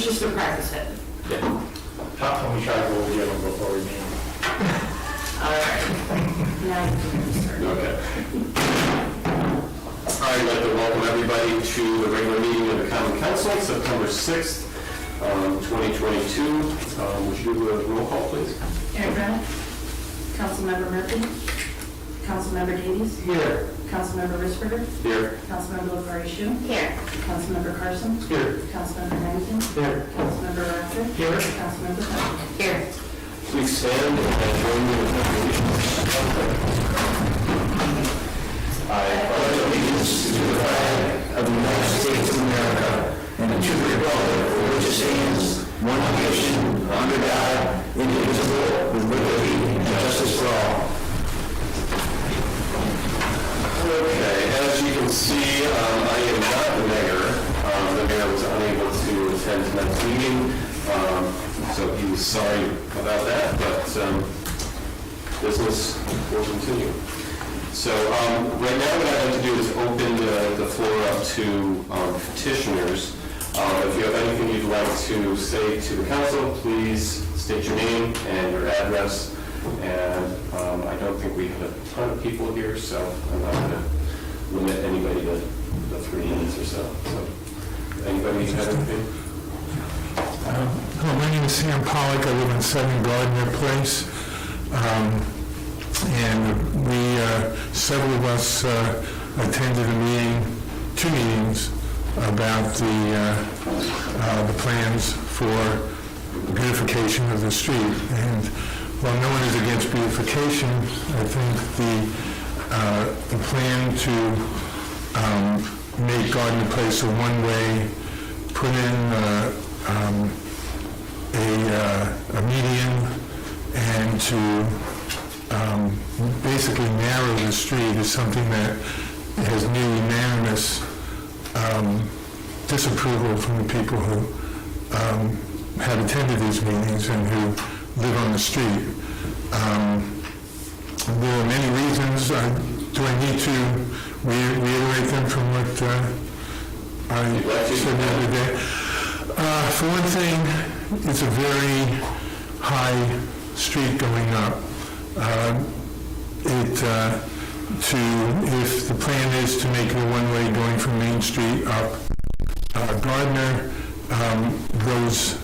was just to practice it. Yeah. How we try to go over the other before we meet? All right. Now you can start. Okay. All right, I'd like to welcome everybody to the regular meeting of the Common Council, September 6th, 2022. Would you do a roll call, please? Aaron Brown, Councilmember Murphy, Councilmember Davies, Here. Councilmember Risberger, Here. Councilmember LaFariscio, Here. Councilmember Carson, Here. Councilmember Harrington, Here. Councilmember Rafter, Here. Councilmember Hunt. Here. Please stand and join me in the pledge. I pledge allegiance to the flag of the United States of America and to the republic for which it stands, one nation, under God, indivisible, with liberty and justice for all. Okay, as you can see, I am not the mayor. The mayor was unable to attend tonight's meeting, so he was sorry about that, but business will continue. So right now what I'd like to do is open the floor up to petitioners. If you have anything you'd like to say to the council, please state your name and your address. And I don't think we have a ton of people here, so I'm not going to limit anybody to the 3 minutes or so. So anybody have anything? Hello, my name is Sam Pollock. I live in 7 Gardner Place. And several of us attended a meeting, 2 meetings, about the plans for beautification of the street. And while no one is against beautification, I think the plan to make Garden Place a one-way, put in a median, and to basically narrow the street is something that has near unanimous disapproval from the people who have attended these meetings and who live on the street. There are many reasons. Do I need to reiterate them from what I said the other day? For one thing, it's a very high street going up. If the plan is to make it a one-way going from Main Street up Gardner, those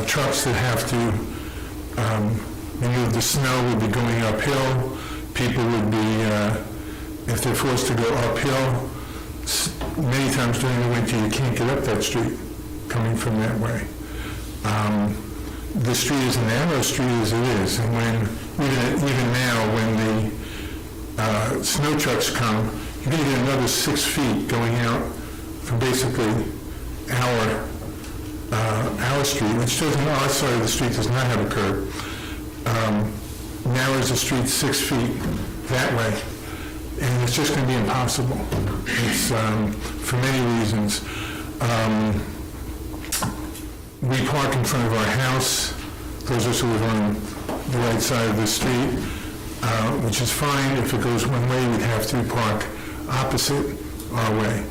trucks that have to remove the snow would be going uphill. People would be, if they're forced to go uphill, many times during the winter you can't get up that street coming from that way. The street is a narrow street as it is, and even now when the snow trucks come, you're going to get another 6 feet going out from basically our street, which doesn't, our side of the street does not have a curb. Narrows the street 6 feet that way, and it's just going to be impossible. It's for many reasons. We park in front of our house. Those of us who live on the right side of the street, which is fine. If it goes one way, we'd have to park opposite our way.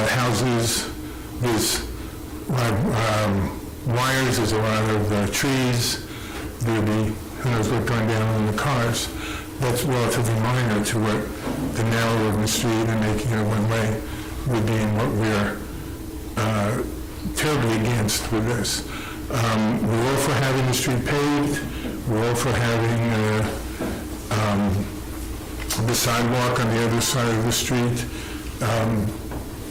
Houses, there's a lot of wires, there's a lot of trees. There'll be, who knows what going down in the cars. That's relatively minor to what the narrow of the street and making it one way would be, and what we're terribly against with this. We're all for having the street paved. We're all for having the sidewalk on the other side of the street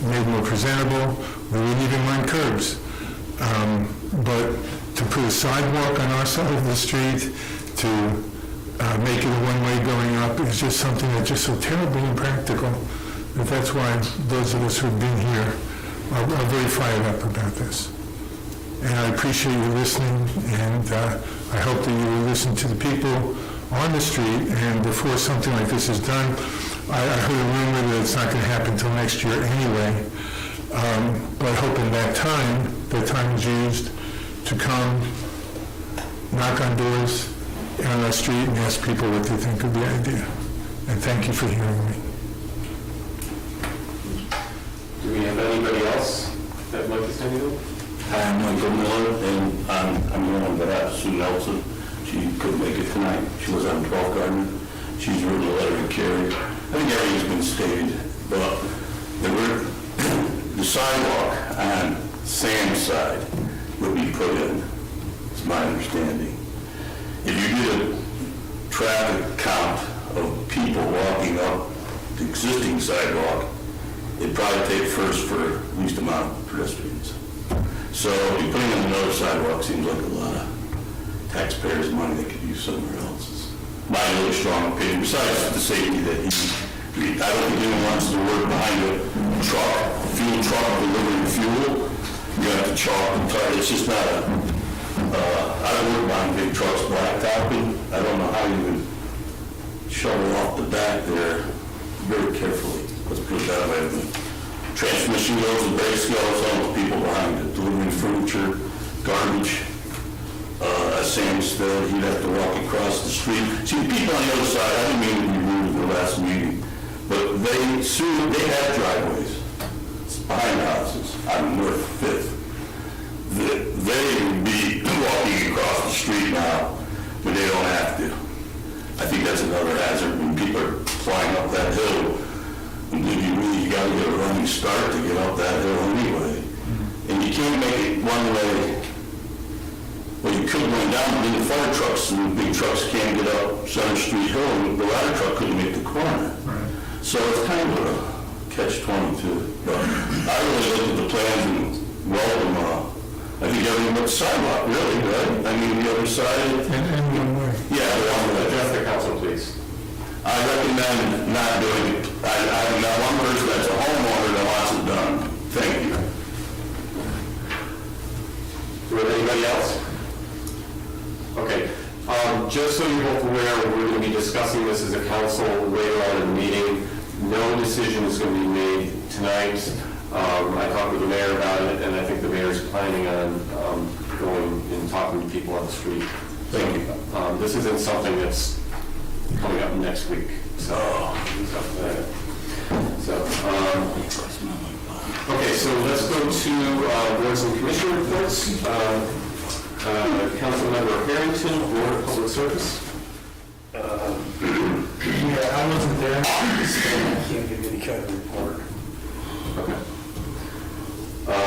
made more presentable. We wouldn't even mind curbs. But to put a sidewalk on our side of the street, to make it a one-way going up, is just something that's just so terribly impractical. And that's why those of us who've been here are very fired up about this. And I appreciate you listening, and I hope that you will listen to the people on the street. And before something like this is done, I heard a rumor that it's not going to happen until next year anyway. But I hope in that time is used to come, knock on doors on our street and ask people what they think of the idea. And thank you for hearing me. Do we have anybody else that would like to say anything? I'm Michael Miller, and I'm the one that asked Sue Nelson. She couldn't make it tonight. She was on 12 Garner. She's written a letter to Carrie. I think everything's been stated, but the sidewalk on Sam's side would be put in. It's my understanding. If you did a traffic count of people walking up the existing sidewalk, it'd probably take first for least amount of pedestrians. So you putting in another sidewalk seems like a lot of taxpayers' money they could use somewhere else. It's my really strong opinion. Besides the safety that I don't think anyone wants to work behind a fuel truck delivering fuel. You have to chalk and tar. It's just not a. I don't work behind big trucks blacktopping. I don't know how you would shovel off the back there very carefully. Let's put it that way. The transmission goes and brake scales, all the people behind it, delivering furniture, garbage. As Sam said, he'd have to walk across the street. See, the people on the other side, I didn't mean to be rude in the last meeting, but they have driveways behind houses on North 5th. They would be walking across the street now, but they don't have to. I think that's another hazard when people are flying up that hill. And you got to get a running start to get up that hill anyway. And you can't make it one way. Well, you could run down, but then the fire trucks and the big trucks can't get up Center Street Hill, and the ladder truck couldn't make the corner. Right. So it's kind of a catch-22. But I really looked at the plans and welcome I think everything but sidewalk, really, right? I mean, the other side. And one way. Yeah, the one way. Address the council, please. I recommend not doing it. I'm not one person that's a homeowner that wants it done. Thank you. Do we have anybody else? Okay. Just so you're both aware, we're going to be discussing this as a council later on in the meeting. No decision is going to be made tonight. I talked with the mayor about it, and I think the mayor's planning on going and talking to people on the street. Thank you. This isn't something that's coming up next week. So okay, so let's go to boards and commission reports. Councilmember Harrington, Board of Public Service. Yeah, I wasn't there, so I can't give you any kind of report. Okay. All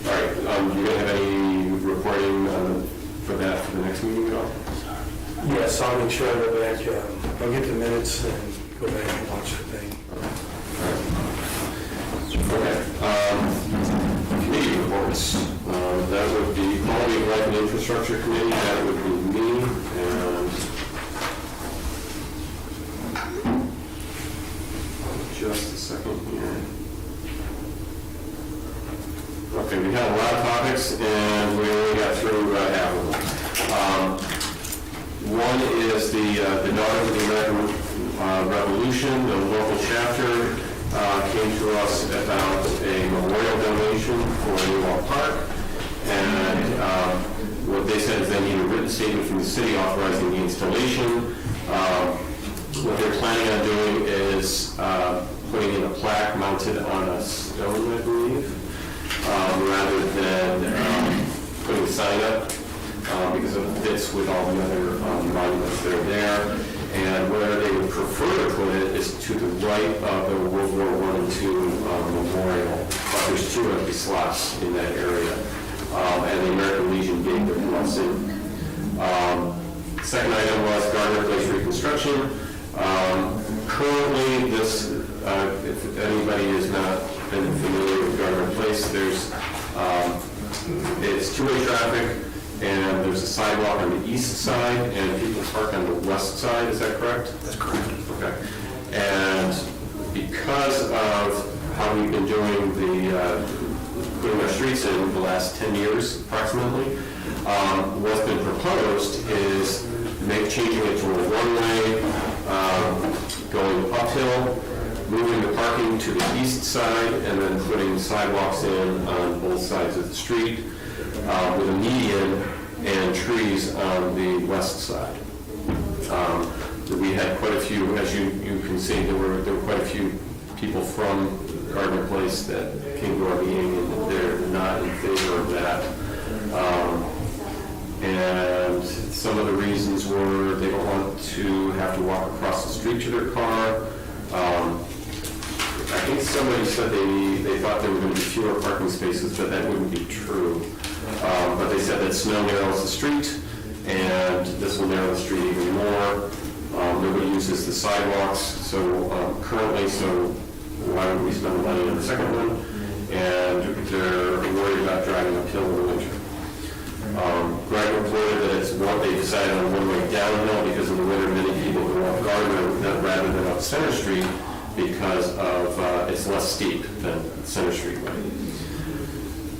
right, you gonna have any reporting for that for the next meeting at all? Yes, I'll make sure I go back, I'll get the minutes and go back and watch the thing. Okay. Committee reports. That would be Quality of Life and Infrastructure Committee. That would be me and just a second here. Okay, we had a lot of topics and we only got through half of them. One is the Daughters of the American Revolution, the local chapter, came to us about a memorial donation for Newell Park. And what they said is they need a written statement from the city authorizing the installation. What they're planning on doing is putting in a plaque mounted on a stone, I believe, rather than putting a sign up, because it fits with all the other monuments that are there. And where they would prefer to put it is to the right of the World War I and II memorial. But there's 2 empty slots in that area. And the American Legion gave their blessing. Second item was Garner Place Reconstruction. Currently, this, if anybody has not been familiar with Garner Place, there's it's 2-way traffic, and there's a sidewalk on the east side, and people park on the west side. Is that correct? That's correct. Okay. And because of how we've been doing putting our streets in the last 10 years, approximately, what's been proposed is changing it to a one-way, going uphill, moving the parking to the east side, and then putting sidewalks in on both sides of the street, with a median and trees on the west side. We had quite a few, as you can see, there were quite a few people from Gardner Place that came to our meeting, and they're not in favor of that. And some of the reasons were they don't want to have to walk across the street to their car. I think somebody said they thought there were going to be fewer parking spaces, but that wouldn't be true. But they said that snow narrows the street, and this will narrow the street even more. Nobody uses the sidewalks, so currently, so why would we spend the money on the second one? And they're worried about driving uphill in the winter. Greg reported that it's what they decided on one-way downhill because in the winter many people go up Garner rather than up Center Street because of it's less steep than Center Street way.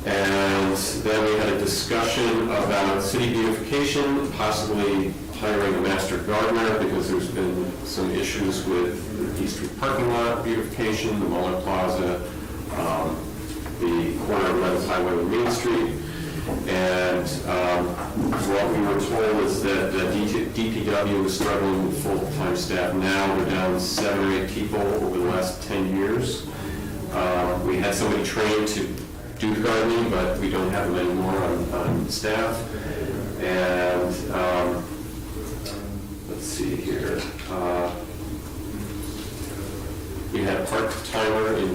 And then we had a discussion about city beautification, possibly hiring a master gardener because there's been some issues with the East Street parking lot beautification, the Muller Plaza, the corner of Lenz Highway and Main Street. And what we were told is that the DPW is struggling with full-time staff now. We're down 7 or 8 people over the last 10 years. We had somebody trained to do the gardening, but we don't have them anymore on staff. And let's see here. We had a part-timer in,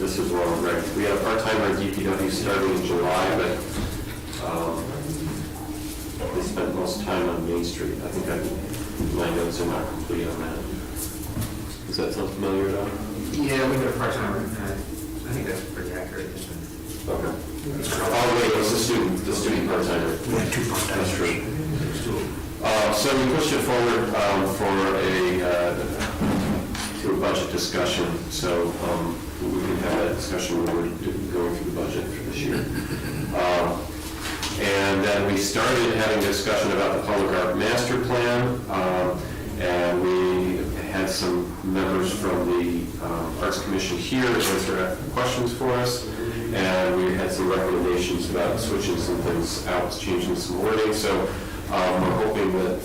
this is wrong, right? We had a part-timer in DPW starting in July, but they spent most time on Main Street. I think my notes are not complete on that. Does that sound familiar at all? Yeah, we got a part-timer. I think that's pretty accurate. Okay. Oh, wait, it was the student part-timer. We had 2 part-timers. That's true. So we pushed it forward to a budget discussion. So we can have that discussion when we're going through the budget for this year. And then we started having a discussion about the Polygarp master plan, and we had some members from the Arts Commission here to answer questions for us, and we had some recommendations about switching some things out, changing some wording. So we're hoping that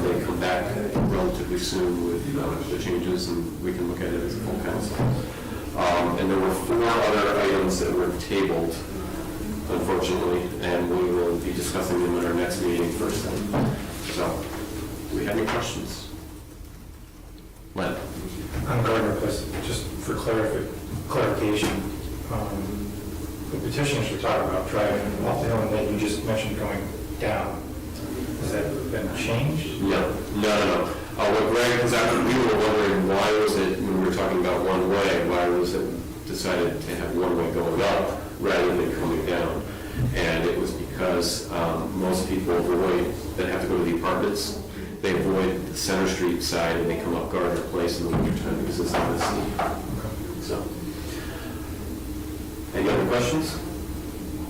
they come back relatively soon with the changes, and we can look at it as a full council. And there were 4 other items that were tabled, unfortunately, and we will be discussing them at our next meeting first then. So, do we have any questions? Len? On Garner Place, just for clarification, the petitioners were talking about driving up the hill, and then you just mentioned going down. Has that been changed? No. What Greg, because we were wondering why was it, when we were talking about one way, why was it decided to have one way going up rather than coming down? And it was because most people avoid, that have to go to the apartments, they avoid the Center Street side and they come up Gardner Place in the wintertime because it's not as steep. So, any other questions?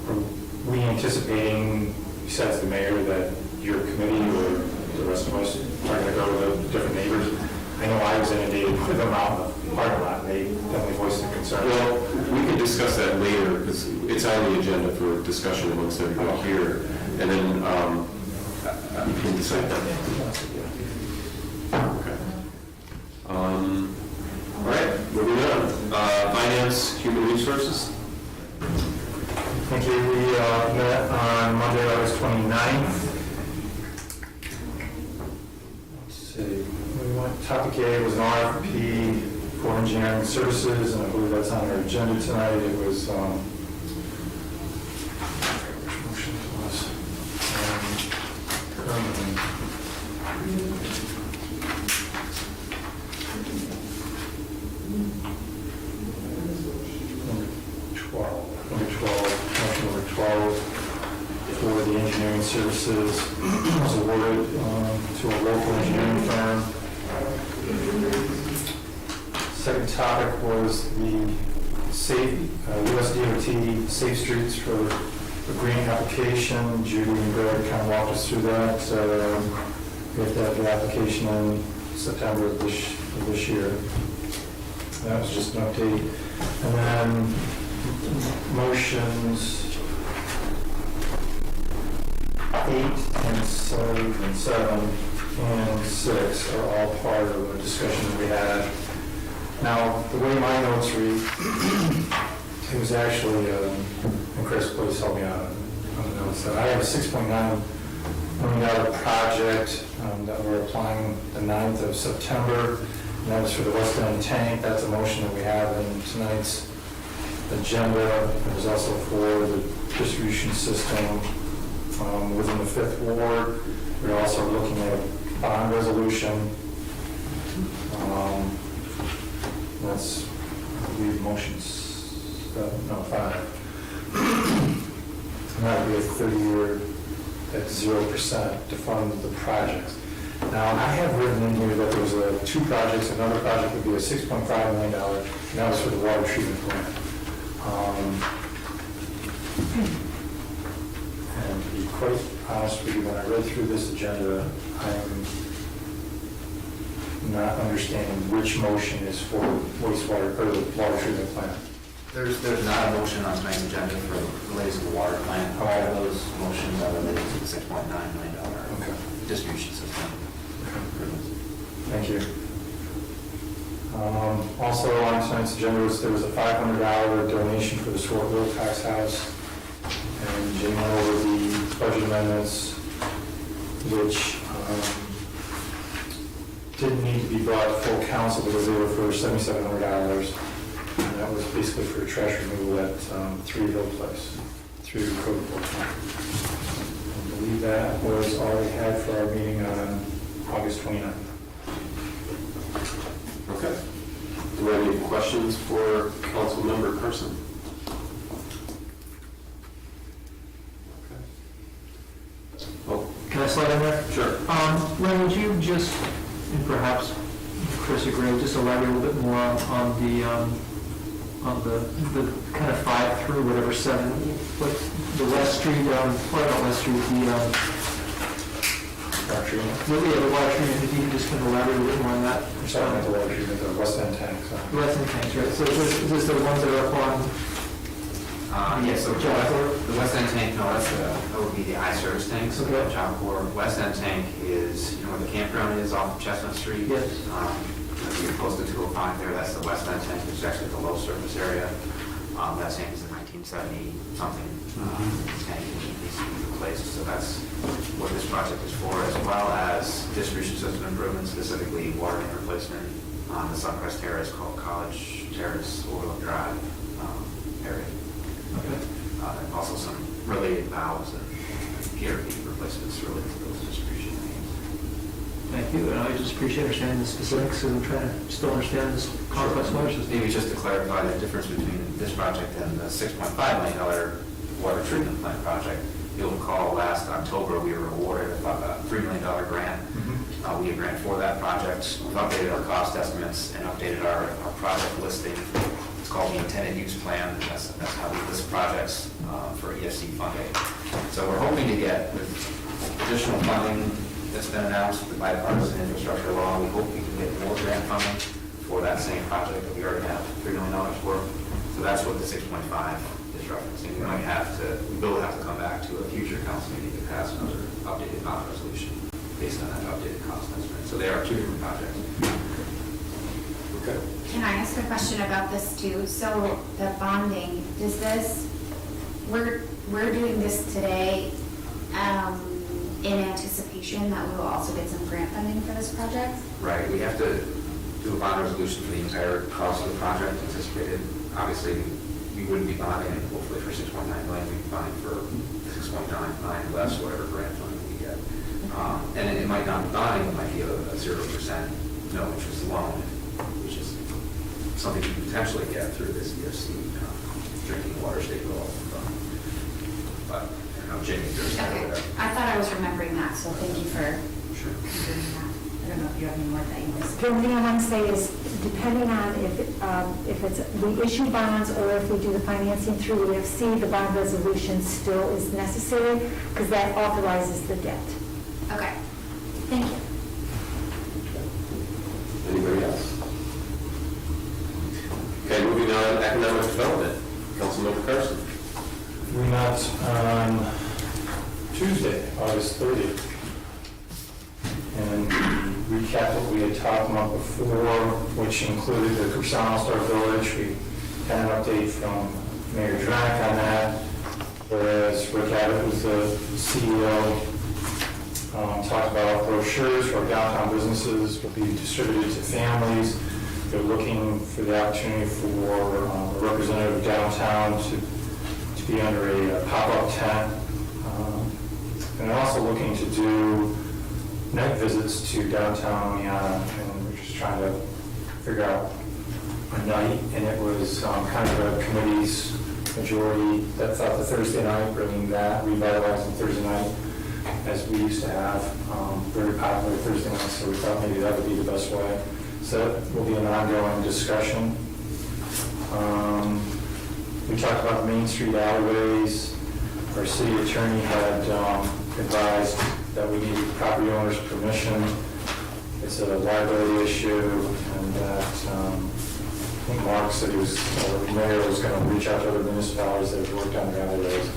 Are we anticipating, besides the mayor, that your committee or the rest of us are going to go to the different neighbors? I know I was inundated with them out in the parking lot, and they definitely voiced their concern. Well, we can discuss that later because it's on the agenda for discussion amongst everybody here, and then we can decide that. Okay. All right, moving on. Finance, Human Resources. Thank you. We met on Monday, August 29th. Let's see. Topic A was an RFP for engineering services, and I believe that's on our agenda tonight. It was, which motion it was? Number 12 for the engineering services was awarded to a local engineering firm. Second topic was the US DOT Safe Streets for the grant application. Judy and Greg kind of walked us through that. We have to have the application in September of this year. That was just an update. And then motions 8 and 7 and 6 are all part of a discussion we had Now, the way my notes read, it was actually, and Chris, please help me out on the notes, that I have a $6.9 million project that we're applying the 9th of September, and that was for the West End tank. That's a motion that we have in tonight's agenda. It was also for the distribution system within the 5th Ward. We're also looking at a bond resolution. That's, I believe, motions, no, 5. And that would be a 30-year at 0% to fund the projects. Now, I have written in here that there was 2 projects. Another project would be a $6.5 million, and that was for the water treatment plant. And to be quite honest with you, when I read through this agenda, I'm not understanding which motion is for wastewater, or the water treatment plant. There's not a motion on tonight's agenda for related to the water plant. All of those motions are related to the $6.9 million distribution system. Thank you. Also on tonight's agenda there was a $500 donation for the Swart Wilcox House. And Jim went over the budget amendments, which didn't need to be brought to full council because they were for $7,700. And that was basically for trash removal at 3 Hill Place through code enforcement. I believe that was all we had for our meeting on August 29th. Okay. Do we have any questions for Councilmember Carson? Oh, Can I slide in there? sure. Len, would you just, and perhaps Chris or Greg, just elaborate a little bit more on the kind of 5 through whatever 7, what the West Street, or not West Street, Water treatment. the water treatment, if you can just kind of elaborate a little bit more on that. We're talking about the water treatment, the West End tank. The West End tanks, right? So is this the ones that are up on? Yes, so the West End tank, no, that would be the I-service tank, so the job corps. West End tank is, you know where the campground is off of Chestnut Street? Yes. If you're close to 205 there, that's the West End tank, which is actually the low surface area. That tank is a 1970-something tank, and it needs to be replaced, so that's what this project is for, as well as distribution system improvements, specifically water main replacement on the Suncrest Terrace called College Terrace Overlook Drive area. Okay. And also some related valves and gear replacements related to those distribution needs. Thank you, and I just appreciate understanding the specifics, because I'm trying to still understand this complex water system. Maybe just to clarify the difference between this project and the $6.5 million water treatment plant project. You'll recall last October we were awarded about a $3 million grant. We had grant for that project. We've updated our cost estimates and updated our project listing. It's called the intended use plan. That's how we list projects for ESC funding. So we're hoping to get, with additional funding that's been announced with the bipartisan infrastructure law, we hope we can get more grant funding for that same project that we already have $3 million for. So that's what the 6.5 is referencing. We will have to come back to a future council meeting to pass another updated bond resolution based on that updated cost estimate. So they are 2 different projects. Okay. Can I ask a question about this too? So the bonding, does this, we're doing this today in anticipation that we will also get some grant funding for this project? Right, we have to do a bond resolution for the entire cost of the project anticipated. Obviously, we wouldn't be bonding, hopefully for 6.9 million, we'd be bonding for 6.99 less, whatever grant funding we get. And it might not be bonding, it might be a 0% no interest loan, which is something you can potentially get through this EFC drinking water state law. But, I don't know, Jamie, if there's Okay, I thought I was remembering that, so thank you for Sure. doing that. I don't know if you have any more that you missed. The only thing I want to say is, depending on if it's, we issue bonds or if we do the financing through EFC, the bond resolution still is necessary because that authorizes the debt. Okay, thank you. Anybody else? Okay, moving on, economic development. Councilmember Carson. We met on Tuesday, August 30th, and we recap what we had talked about before, which included the Cooperstown All-Star Village. We had an update from Mayor Drack on that, whereas Rick Abbott was the CEO. Talked about brochures for downtown businesses will be distributed to families. They're looking for the opportunity for a representative downtown to be under a pop-up tent. And they're also looking to do night visits to downtown Miana, and we're just trying to figure out a night, and it was kind of the committee's majority that thought the Thursday night, bringing that, revitalizing Thursday night, as we used to have, very popular Thursday nights, so we thought maybe that would be the best way. So that will be an ongoing discussion. We talked about Main Street alleyways. Our city attorney had advised that we needed property owners' permission. It's a liability issue, and that I think Mark said he was, or the mayor was going to reach out to other municipalities that have worked on their alleyways.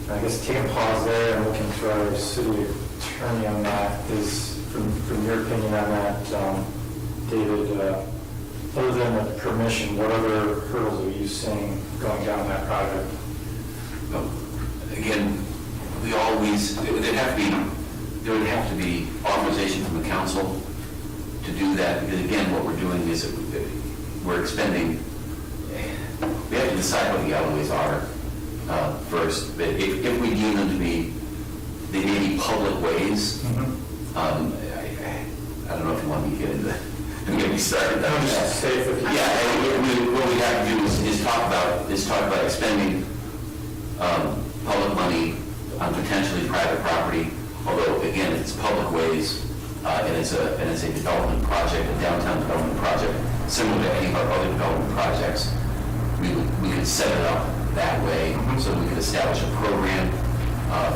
I guess taking a pause there and looking to our city attorney on that is, from your opinion on that, David, other than the permission, what other hurdles are you seeing going down that project? Again, we always, there would have to be authorization from the council to do that, because again, what we're doing is we're expending, we have to decide what the alleyways are first. But if we deem them to be, they may be public ways. I don't know if you want me to get into that. I'm going to be started. What we have to do is talk about expending public money on potentially private property. Although again, it's public ways, and it's a development project, a downtown development project, similar to any of our other development projects. We could set it up that way, so we could establish a program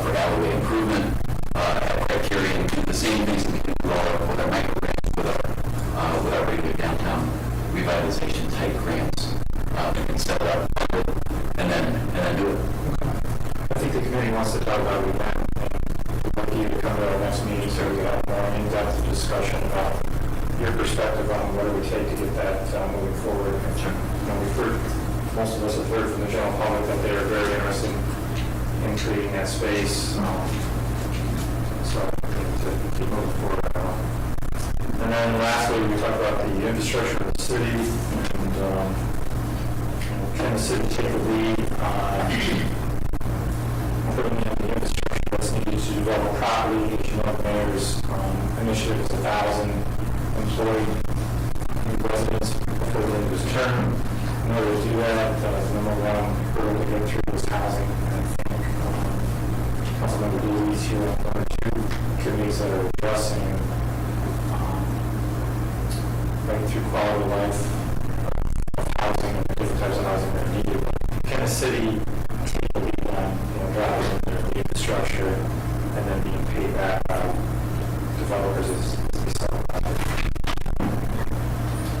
for alleyway improvement, have criteria, and do the same things that we can do with our micro grants, with our regular downtown revitalization type grants. We can set it up and then do it. I think the committee wants to talk about it again. We'd like you to come to our next meeting so we can have more in-depth discussion about your perspective on what it would take to get that moving forward. We've heard, most of us have heard from the general public that they are very interested in creating that space. So I think to keep moving forward. And then lastly, we talked about the infrastructure of the city, and can the city take the lead on putting in the infrastructure that's needed to develop property? As you know, the mayor's initiative is 1,000 employee new residents before the end of his term. In order to do that, the number one hurdle to get through is housing. And I think Councilmember Dooley's here on one or two committees that are addressing right through quality of life of housing and the different types of housing that are needed. Can the city take the lead on driving the infrastructure and then being paid back by developers as we sell it?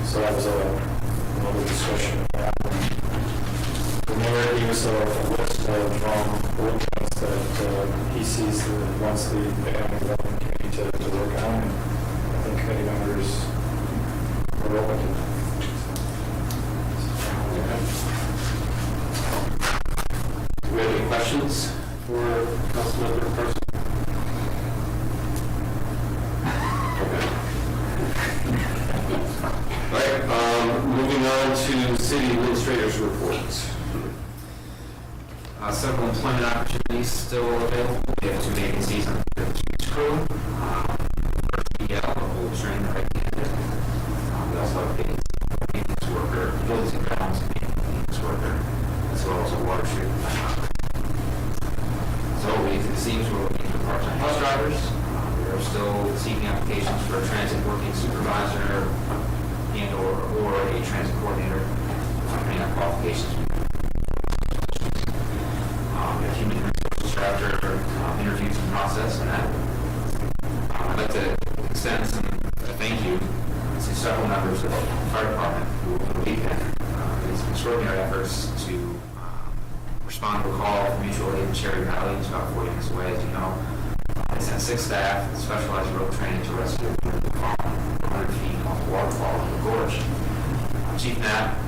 So that was another discussion. The mayor gave us a list of bullet points that he sees that wants the Economic Development Committee to work on, and I think committee members are open to that. Do we have any questions for Councilmember Person? Okay. All right, moving on to city administrators' reports. Several employment opportunities still available. We have 2 vacancies on the streets crew. First EL, a full trained right candidate. We also have a vacancy for a maintenance worker, buildings and grounds maintenance worker, as well as a water treatment plant operator. So it seems we're looking for part-time bus drivers. We are still seeking applications for a transit working supervisor and or a transit coordinator, depending on qualifications. Human resources director interviews in process and that. I'd like to extend some thank you to several members of the fire department who over the weekend did some extraordinary efforts to respond to a call from mutual aid in Cherry Valley. It's about 40 minutes away, as you know. They sent 6 staff with specialized road training to rescue a fallen 100 feet off the waterfall in the gorge. Chief Knapp,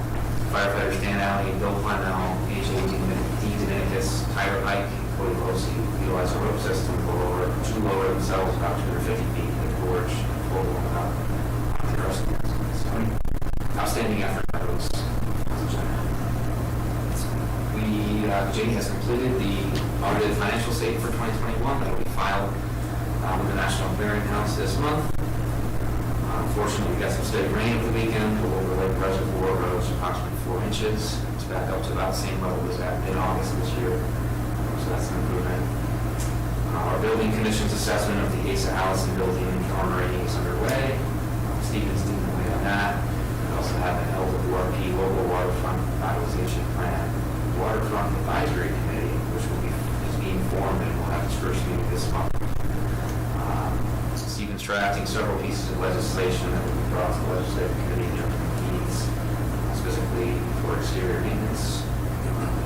firefighters Dan Alley, Bill Clennell, A.J. D. Dominicus, Tyler Pike, and Cody Losi utilize a rope system to lower themselves about 250 feet in the gorge, total about 0 seconds. So, outstanding effort by those. Jamie has completed the audited financial statement for 2021 that will be filed with the National Clearinghouse this month. Unfortunately, we got some steady rain over the weekend over Lake Reservoir rose approximately 4 inches. It's back up to about the same level as at mid-August this year, so that's an improvement. Our building conditions assessment of the Asa Allison building in Garner is underway. Stephen's leading the way on that. We also have an LWRP local waterfront revitalization plan. Waterfront Advisory Committee, which is being formed and will have its first meeting this month. Stephen's drafting several pieces of legislation that will be brought to the legislative committee during meetings, specifically for exterior maintenance.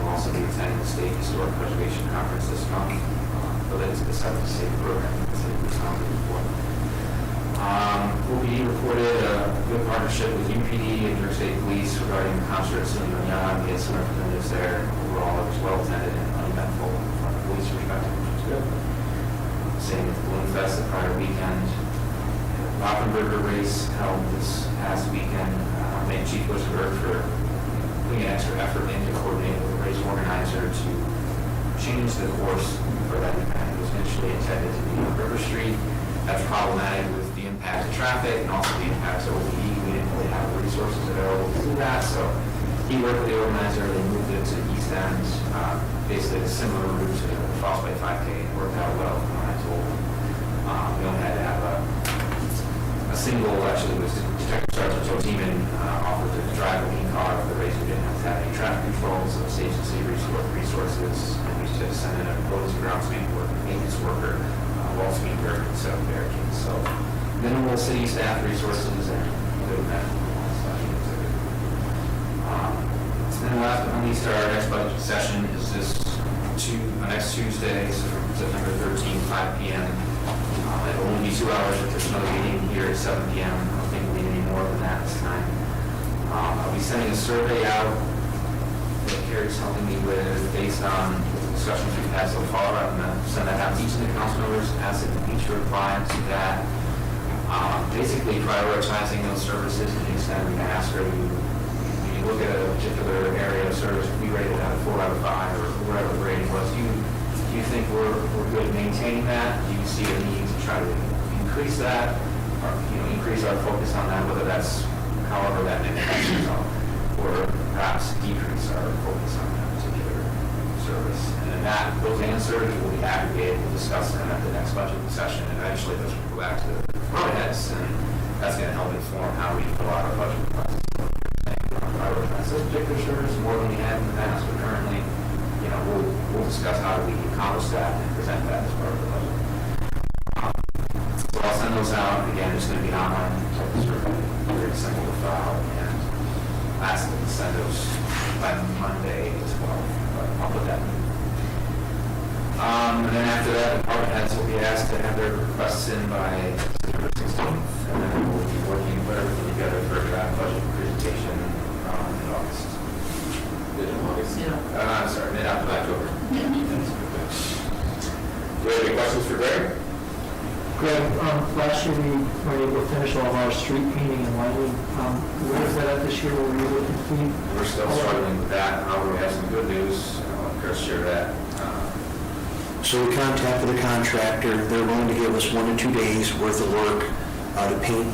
We'll also be attending the State Historic Preservation Conference this month related to the 7th State Program that the city was nominated for. OPD reported a good partnership with UPD and New York State Police regarding the concert at SUNY Young. We had some representatives there. Overall, it was well attended and uneventful from the police perspective, which was good. Same with the Balloon Fest the prior weekend. Rockenberger race held this past weekend. Thank Chief Bushberg for putting an extra effort in to coordinate with the race organizer to change the course for that event. It was initially intended to be on River Street. That's problematic with the impact of traffic and also the impacts of OPD. We didn't really have the resources available to do that, so he worked with the organizer. They moved it to East End, basically a similar route to the Frostbite 5K. It worked out well from what I told him. We only had to have a single, actually, it was Detective Sergeant Joe Teeman offered to drive a lean car for the race. We didn't have to have any traffic control, so safe and safe resources. And we just had to send in a police groundsman or maintenance worker, wall sweeper, and set up barricades. So minimal city staff resources and good event. And then last but not least, our next budget session is next Tuesday, so September 13th, 5 p.m. It'll only be 2 hours. There's another meeting here at 7 p.m. I don't think we'll need any more than that this time. I'll be sending a survey out that Carrie's helping me with based on discussions we've had so far. I'm going to send that out to each of the council members, ask them each to reply to that. Basically prioritizing those services to the extent we can ask her to look at a particular area of service. If we rated that a 4 out of 5 or whatever the rating was, do you think we're good at maintaining that? Do you see a need to try to increase that, or increase our focus on that, whether that's however that manifests itself, or perhaps decrease our focus on that particular service? And then those answers will be aggregated. We'll discuss them at the next budget session. And eventually, those will go back to the department heads, and that's going to help inform how we fill out our budget requests. Prioritize those particular services more than we had in the past, but currently, we'll discuss how do we accomplish that and present that as part of the budget. So I'll send those out. Again, it's going to be an online type of survey, very simple to file, and ask them to send those by Monday as well. But I'll put that in. And then after that, the department heads will be asked to have their requests in by September 16th, and then we'll be working to put everything together for a draft budget presentation in August. Mid-August? Yeah. Sorry, mid-October. Do you have any questions for Greg? Greg, last year we were able to finish all of our street painting and lighting. Where is that at this year? Were we able to complete? We're still struggling with that. However, we have some good news. I'll let Chris share that. So we contacted the contractor. They're willing to give us 1 to 2 days worth of work to paint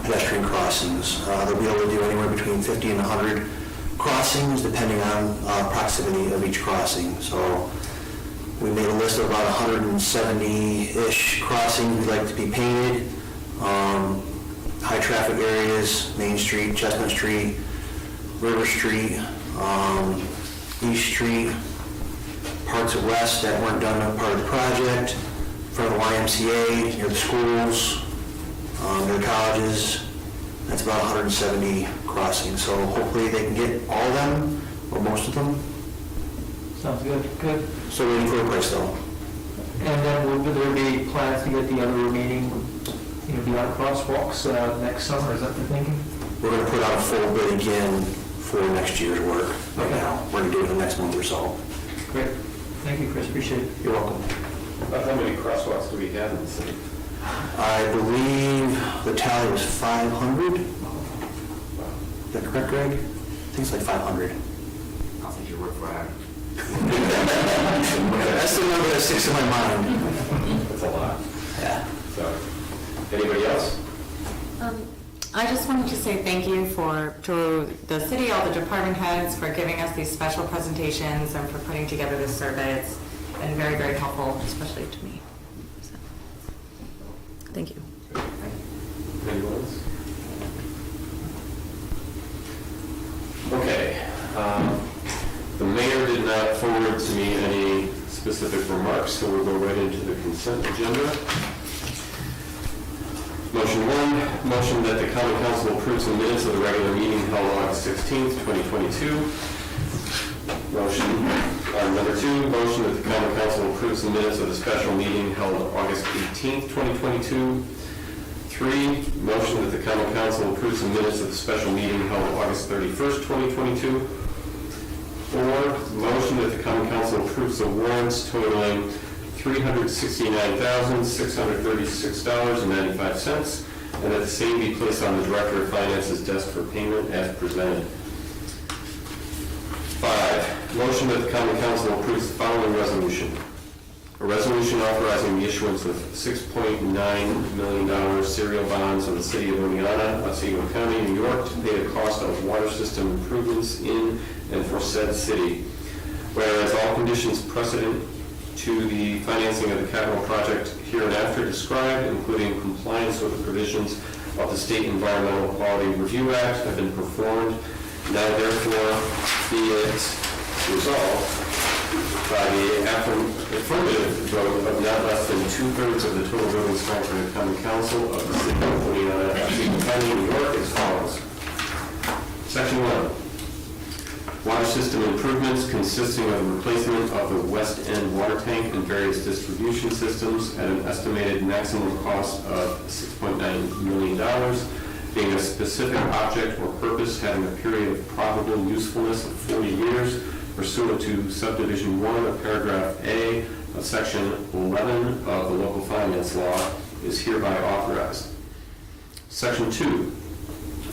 pedestrian crossings. They'll be able to do anywhere between 50 and 100 crossings, depending on proximity of each crossing. So we made a list of about 170-ish crossings we'd like to be painted. High traffic areas, Main Street, Chestnut Street, River Street, East Street, parts of West that weren't done as part of the project, from the YMCA, near the schools, near the colleges. That's about 170 crossings. So hopefully they can get all of them, or most of them. Sounds good. Good. So waiting for a price though. And then will there be plans to get the other remaining, be the crosswalks next summer, is that the thinking? We're going to put out a full bid again for next year's work right now. We're going to do it in the next month or so. Great. Thank you, Chris, appreciate it. You're welcome. About how many crosswalks do we have in the city? I believe the tally was 500. Is that correct, Greg? I think it's like 500. I'll take your word for it. That's the number that sticks in my mind. That's a lot. Yeah. So, anybody else? I just wanted to say thank you to the city, all the department heads for giving us these special presentations and for putting together this survey. It's been very, very helpful, especially to me. So, thank you. Anyone else? Okay. The mayor did not forward to me any specific remarks, so we'll go right into the consent agenda. Motion 1, motion that the common council approves the minutes of the regular meeting held August 16th, 2022. Number 2, motion that the common council approves the minutes of the special meeting held August 18th, 2022. 3, motion that the common council approves the minutes of the special meeting held August 31st, 2022. 4, motion that the common council approves the warrants totaling $369,636.95, and that the same be placed on the Director of Finance's desk for payment as presented. 5, motion that the common council approves the following resolution. A resolution authorizing the issuance of $6.9 million serial bonds of the city of Oneonta, Otsego County, New York, to pay the cost of water system improvements in and for said city. Whereas all conditions precedent to the financing of the capital project hereinafter described, including compliance with the provisions of the State Environmental Quality Review Act, have been performed. Now therefore be it resolved by the affirmative vote of not less than 2/3 of the total voting strength of the common council of the city of Oneonta, Otsego County, New York, as follows. Section 1. Water system improvements consisting of the replacement of the west end water tank and various distribution systems at an estimated maximum cost of $6.9 million, being a specific object or purpose having a period of probable usefulness of 40 years pursuant to subdivision 1 of paragraph A of section 11 of the local finance law is hereby authorized. Section 2.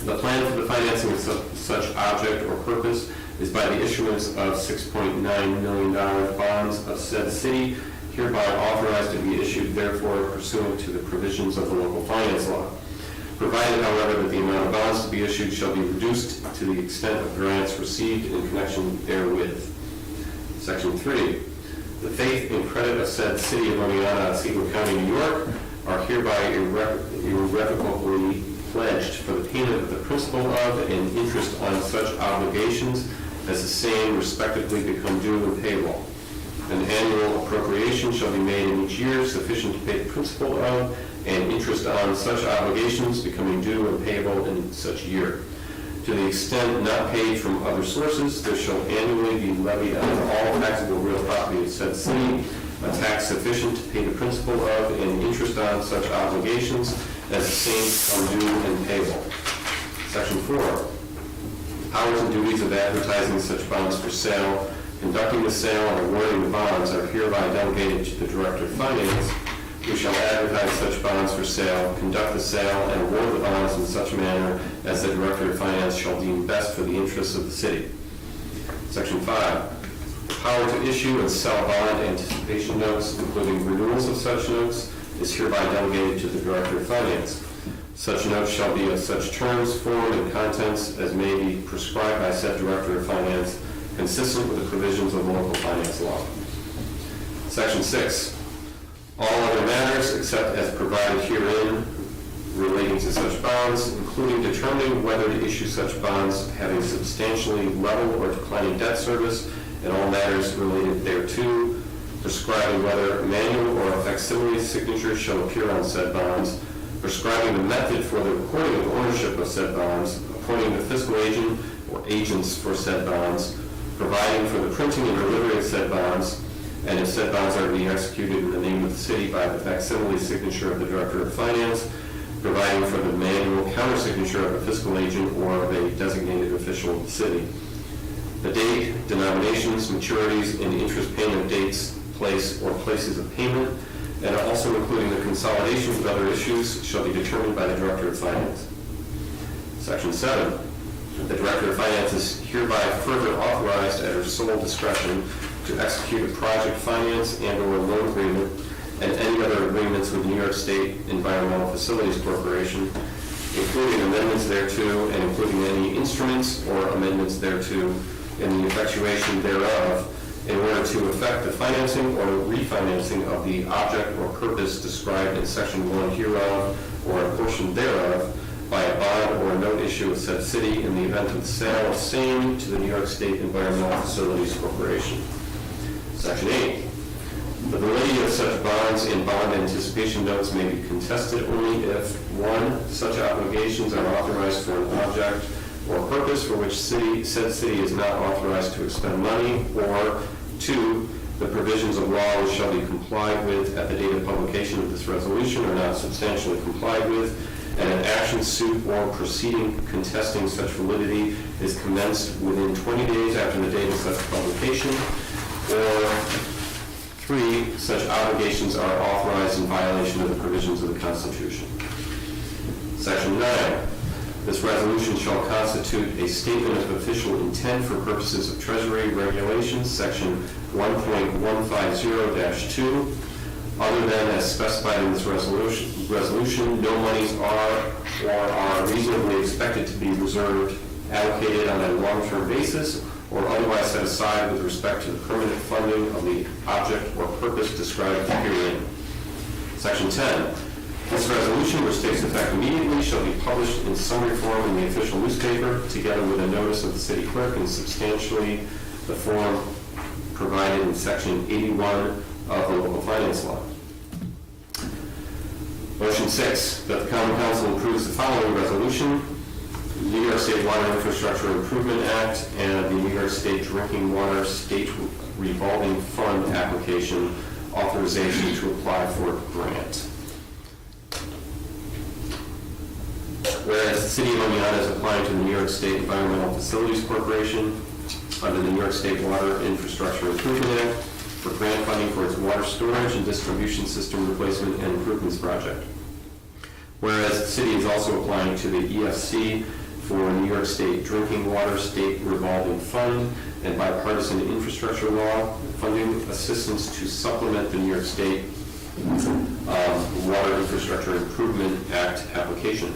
The plan for the financing of such object or purpose is by the issuance of $6.9 million bonds of said city, hereby authorized to be issued therefore pursuant to the provisions of the local finance law. Provided, however, that the amount of bonds to be issued shall be reduced to the extent of grants received in connection therewith. Section 3. The faith and credit of said city of Oneonta, Otsego County, New York, are hereby irrevocably pledged for the payment of the principal of and interest on such obligations as the same respectively become due and payable. An annual appropriation shall be made in each year sufficient to pay the principal of and interest on such obligations becoming due and payable in such year. To the extent not paid from other sources, there shall annually be levied on all taxable real property of said city a tax sufficient to pay the principal of and interest on such obligations as the same become due and payable. Section 4. Powers and duties of advertising such bonds for sale, conducting the sale, and awarding the bonds are hereby delegated to the Director of Finance, who shall advertise such bonds for sale, conduct the sale, and award the bonds in such manner as the Director of Finance shall deem best for the interests of the city. Section 5. The power to issue and sell bond anticipation notes, including renewals of such notes, is hereby delegated to the Director of Finance. Such notes shall be of such terms, form, and contents as may be prescribed by said Director of Finance, consistent with the provisions of local finance law. Section 6. All other matters, except as provided herein, relating to such bonds, including determining whether to issue such bonds having substantially level or declining debt service, and all matters related thereto, prescribing whether manual or facsimile signatures shall appear on said bonds, prescribing the method for the recording of ownership of said bonds, appointing the fiscal agent or agents for said bonds, providing for the printing and delivery of said bonds, and if said bonds are to be executed in the name of the city by the facsimile signature of the Director of Finance, providing for the manual countersignature of a fiscal agent or of a designated official of the city. The date, denominations, maturities, and interest payment dates, place, or places of payment, and also including the consolidation of other issues, shall be determined by the Director of Finance. Section 7. The Director of Finance is hereby further authorized at her sole discretion to execute a project finance and/or loan agreement and any other agreements with New York State Environmental Facilities Corporation, including amendments thereto and including any instruments or amendments thereto and the effectuation thereof, in order to effect the financing or refinancing of the object or purpose described in Section 1 hereof or a portion thereof by a bond or a note issue of said city in the event of the sale of same to the New York State Environmental Facilities Corporation. Section 8. The validity of such bonds and bond anticipation notes may be contested only if, 1, such obligations are authorized for an object or purpose for which said city is not authorized to expend money, or 2, the provisions of law which shall be complied with at the date of publication of this resolution are not substantially complied with, and an action, suit, or proceeding contesting such validity is commenced within 20 days after the date of such publication, or 3, such obligations are authorized in violation of the provisions of the Constitution. Section 9. This resolution shall constitute a statement of official intent for purposes of Treasury regulations, Section 1.150-2. Other than as specified in this resolution, no monies are or are reasonably expected to be reserved, allocated on a long-term basis, or otherwise set aside with respect to the permanent funding of the object or purpose described herein. Section 10. This resolution, which takes effect immediately, shall be published in summary form in the official newspaper, together with a notice of the city clerk in substantially the form provided in Section 81 of the local finance law. Motion 6, that the Common Council approves the following resolution: the New York State Water Infrastructure Improvement Act and the New York State Drinking Water State Revolving Fund application authorization to apply for a grant. Whereas the City of Oneonta is applying to the New York State Environmental Facilities Corporation under the New York State Water Infrastructure Improvement Act for grant funding for its water storage and distribution system replacement and improvements project. Whereas the city is also applying to the EFC for New York State Drinking Water State Revolving Fund and bipartisan infrastructure law funding assistance to supplement the New York State Water Infrastructure Improvement Act application.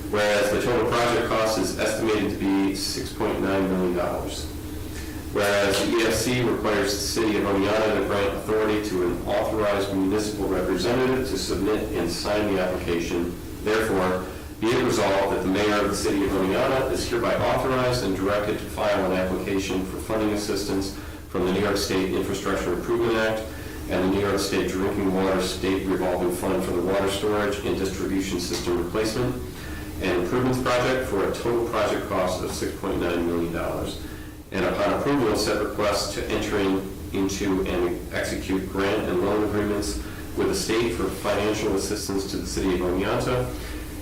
Whereas the total project cost is estimated to be $6.9 million. Whereas the EFC requires the City of Oneonta to grant authority to an authorized municipal representative to submit and sign the application. Therefore, be it resolved that the mayor of the City of Oneonta is hereby authorized and directed to file an application for funding assistance from the New York State Infrastructure Improvement Act and the New York State Drinking Water State Revolving Fund for the water storage and distribution system replacement and improvements project for a total project cost of $6.9 million. And upon approval of said request, to enter into and execute grant and loan agreements with the state for financial assistance to the City of Oneonta,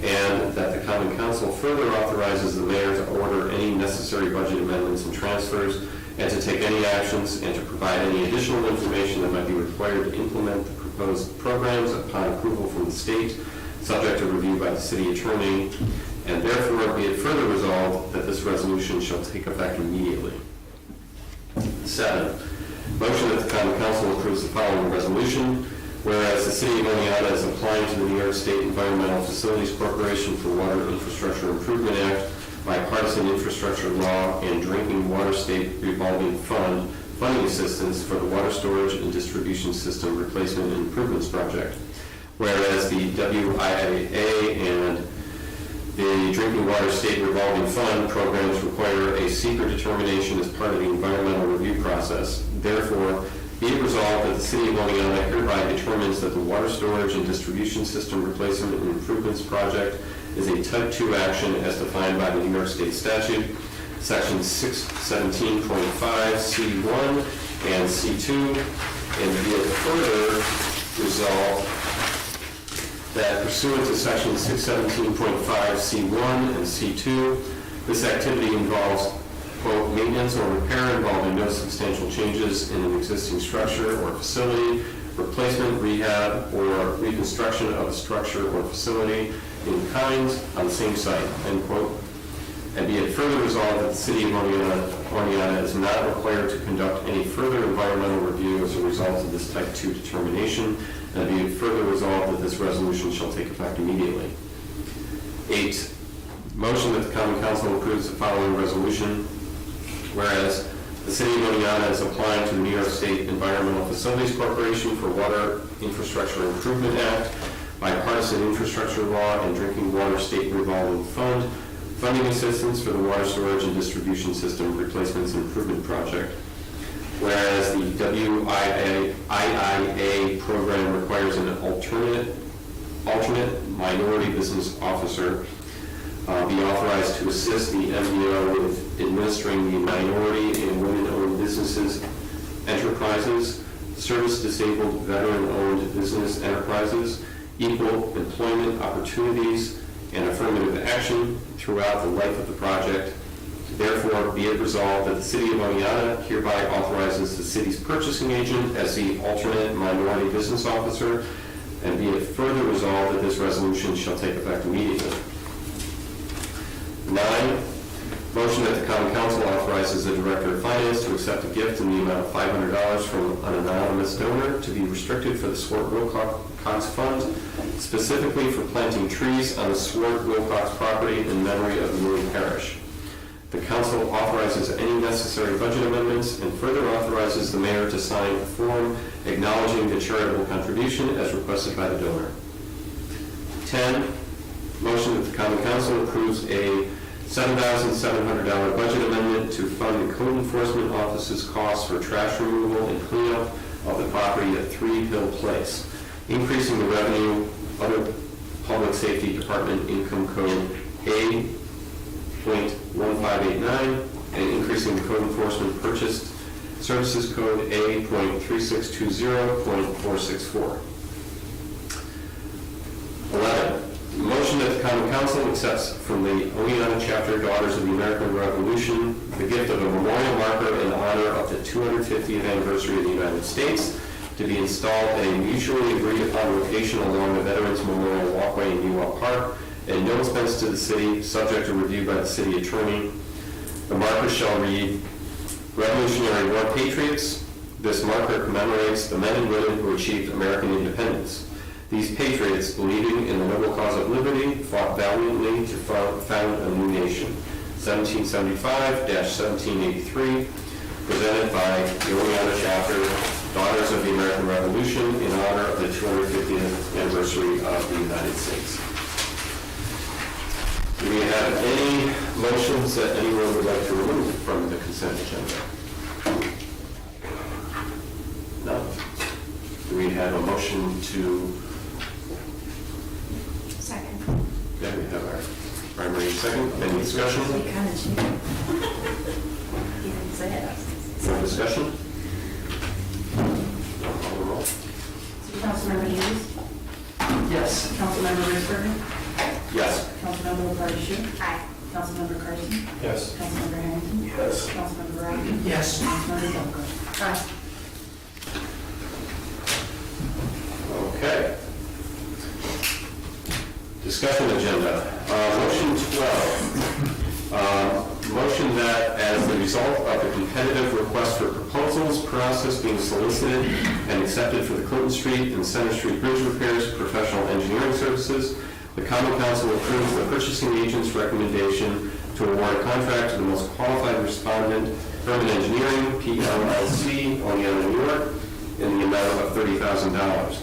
and that the Common Council further authorizes the mayor to order any necessary budget amendments and transfers, and to take any actions and to provide any additional information that might be required to implement the proposed programs upon approval from the state, subject to review by the city attorney, and therefore be it further resolved that this resolution shall take effect immediately. 7, motion that the Common Council approves the following resolution. Whereas the City of Oneonta is applying to the New York State Environmental Facilities Corporation for Water Infrastructure Improvement Act, bipartisan infrastructure law, and drinking water state revolving fund funding assistance for the water storage and distribution system replacement and improvements project. Whereas the WIA and the Drinking Water State Revolving Fund programs require a secret determination as part of the environmental review process. Therefore, be it resolved that the City of Oneonta hereby determines that the water storage and distribution system replacement and improvements project is a Type 2 action as defined by the New York State statute, Section 617.5 C1 and C2, and be it further resolved that pursuant to section 617.5 C1 and C2, this activity involves, quote, maintenance or repair involving no substantial changes in an existing structure or facility, replacement, rehab, or reconstruction of a structure or facility in kind on the same site, end quote. And be it further resolved that the city of Oneonta is not required to conduct any further environmental review as a result of this type 2 determination, and be it further resolved that this resolution shall take effect immediately. 8, motion that the Common Council approves the following resolution. Whereas the city of Oneonta is applying to the New York State Environmental Facilities Corporation for Water Infrastructure Improvement Act, Bipartisan Infrastructure Law, and Drinking Water State Revolving Fund, funding assistance for the water storage and distribution system replacements and improvement project. Whereas the WIIA program requires an alternate minority business officer be authorized to assist the MDO with administering the minority and women-owned businesses enterprises, service-disabled veteran-owned business enterprises, equal employment opportunities, and affirmative action throughout the life of the project. Therefore, be it resolved that the city of Oneonta hereby authorizes the city's purchasing agent as the alternate minority business officer, and be it further resolved that this resolution shall take effect immediately. 9, motion that the Common Council authorizes the Director of Finance to accept a gift in the amount of $500 from an anonymous donor to be restricted for the Swart-Wilcox Fund, specifically for planting trees on the Swart-Wilcox property in memory of Louis Parish. The Council authorizes any necessary budget amendments and further authorizes the Mayor to sign a form acknowledging the charitable contribution as requested by the donor. 10, motion that the Common Council approves a $7,700 budget amendment to fund the Code Enforcement Office's costs for trash removal and cleanup of the property at 3 Hill Place, increasing the revenue under Public Safety Department Income Code A.1589 and increasing the Code Enforcement Purchased Services Code A.3620.464. 11, motion that the Common Council accepts from the Oneonta Chapter Daughters of the American Revolution the gift of a memorial marker in honor of the 250th anniversary of the United States to be installed at a mutually agreed upon location along the Veterans Memorial Walkway in Ewell Park at no expense to the city, subject to review by the city attorney. The marker shall read, Revolutionary War Patriots. This marker commemorates the men and women who achieved American independence. These patriots, believing in the noble cause of liberty, fought valiantly to found a new nation. 1775-1783, presented by the Oneonta Chapter, Daughters of the American Revolution, in honor of the 250th anniversary of the United States. Do we have any motions that anyone would like to remove from the consent agenda? No. Do we have a motion to... Second. Okay, we have our primary and second. Any discussion? We kind of cheated. You didn't say it. No discussion? Call the roll. Councilmember Hughes? Yes. Councilmember Risberger? Yes. Councilmember LaFarge? Aye. Councilmember Carson? Yes. Councilmember Harrington? Yes. Councilmember Rodney? Yes. Councilmember Delco? Aye. Okay. Discussion agenda. Motion 12. Motion that as the result of the competitive request for proposals process being solicited and accepted for the Clinton Street and Center Street Bridge repairs, professional engineering services, the Common Council approves the purchasing agent's recommendation to award a contract to the most qualified respondent, Urban Engineering, PLLC, Oneonta, New York, in the amount of $30,000.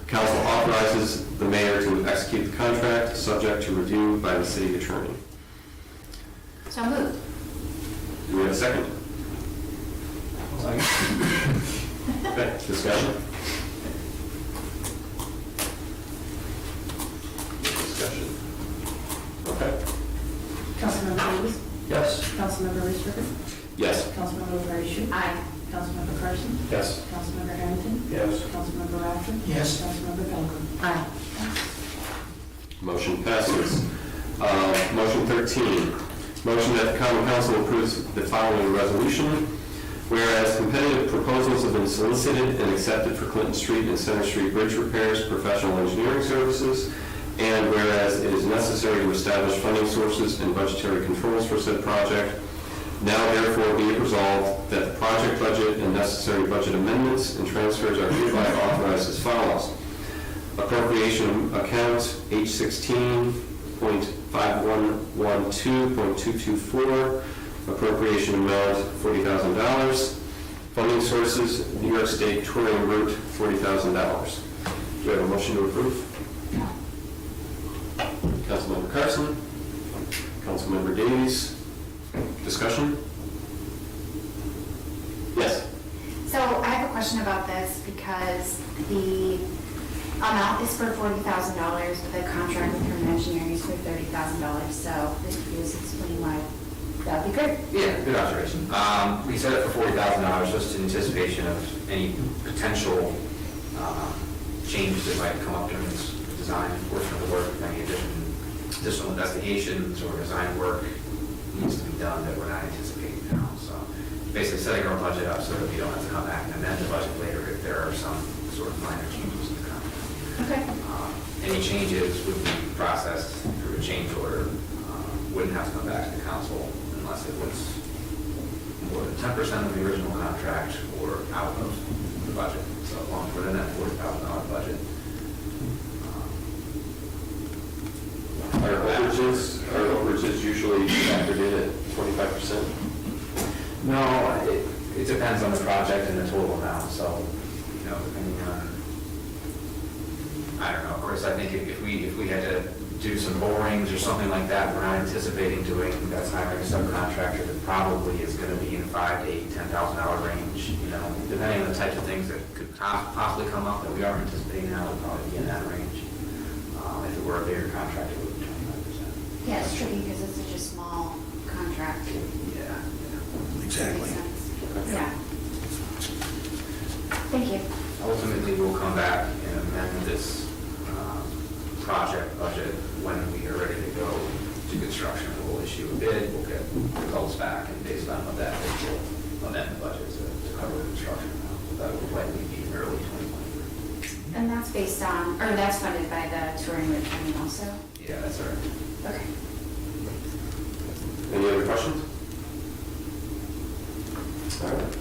Council authorizes the mayor to execute the contract, subject to review by the city attorney. So moved. Do we have a second? Okay, discussion? Discussion. Okay. Councilmember Hughes? Yes. Councilmember Risberger? Yes. Councilmember LaFarge? Aye. Councilmember Carson? Yes. Councilmember Harrington? Yes. Councilmember Rodney? Yes. Councilmember Delco? Aye. Motion passes. Motion 13, motion that the common council approves the following resolution. Whereas competitive proposals have been solicited and accepted for Clinton Street and Center Street bridge repairs, professional engineering services, and whereas it is necessary to establish funding sources and budgetary controls for said project, now therefore be it resolved that the project budget and necessary budget amendments and transfers are hereby authorized as follows. Appropriation account H16.5112.224, appropriation amount $40,000. Funding sources, New York State touring route, $40,000. Do we have a motion to approve? Councilmember Carson, Councilmember Davies. Discussion? Yes. So I have a question about this because the amount is for $40,000, but the contract with Herman Engineering is for $30,000. So if you just explain why, that'd be great. Yeah, good observation. We set it for $40,000 just in anticipation of any potential changes that might come up during this design portion of the work, if any additional investigations or design work needs to be done that we're not anticipating now. So basically setting our budget up so that we don't have to come back and amend the budget later if there are some sort of minor changes in the contract. Okay. Any changes would be processed through a change order, wouldn't have to come back to the council unless it was more than 10% of the original contract or out of the budget. So as long as we're in that $40,000 budget. Are overages usually factored in at 25%? No, it depends on the project and the total amount, so, you know, depending on, I don't know, of course, I think if we had to do some borings or something like that, we're not anticipating doing, that's hiring a subcontractor that probably is gonna be in the $5,000 to $10,000 range, you know, depending on the types of things that could possibly come up that we are anticipating now, would probably be in that range. If it were a bigger contract, it would be 25%. Yeah, it's tricky because it's such a small contract. Yeah. Exactly. Makes sense. Yeah. Thank you. Ultimately, we'll come back and amend this project budget when we are ready to go to construction. We'll issue a bid, we'll get results back, and based on what that is, we'll amend the budget to cover the construction amount. That will likely be in early 2023. And that's based on, or that's funded by the touring route funding also? Yeah, that's all right. Okay. Any other questions? All right.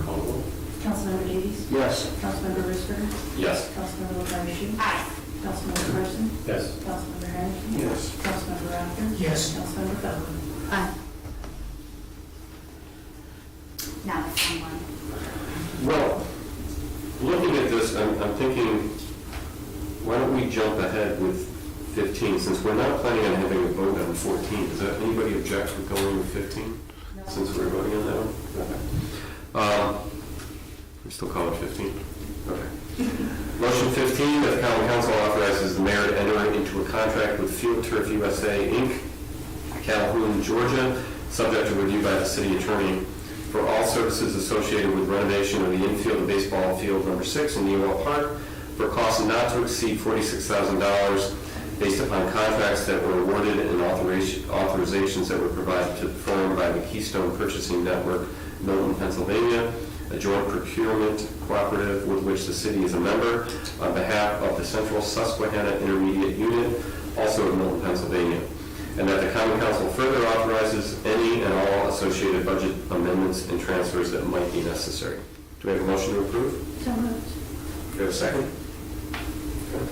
Call the roll. Councilmember Davies? Yes. Councilmember Risberger? Yes. Councilmember LaFarge? Aye. Councilmember Carson? Yes. Councilmember Harrington? Yes. Councilmember Rapper? Yes. Councilmember Feldman? Aye. Now the fun one. Well, looking at this, I'm thinking, why don't we jump ahead with 15, since we're not planning on having a vote on 14. Does that, anybody object to going with 15? No. Since we're voting on that one? Okay. We still call it 15? Okay. Motion 15, that the common council authorizes the mayor to enter into a contract with Field Turf USA, Inc., Calhoun, Georgia, subject to review by the city attorney, for all services associated with renovation of the infield of baseball field number 6 in Newell Park, for costs not to exceed $46,000, based upon contracts that were awarded and authorizations that were provided to the firm by the Keystone Purchasing Network, Milton, Pennsylvania, a joint procurement cooperative with which the city is a member, on behalf of the Central Susquehanna Intermediate Unit, also in Milton, Pennsylvania. And that the common council further authorizes any and all associated budget amendments and transfers that might be necessary. Do we have a motion to approve? So moved. Do we have a second? Okay.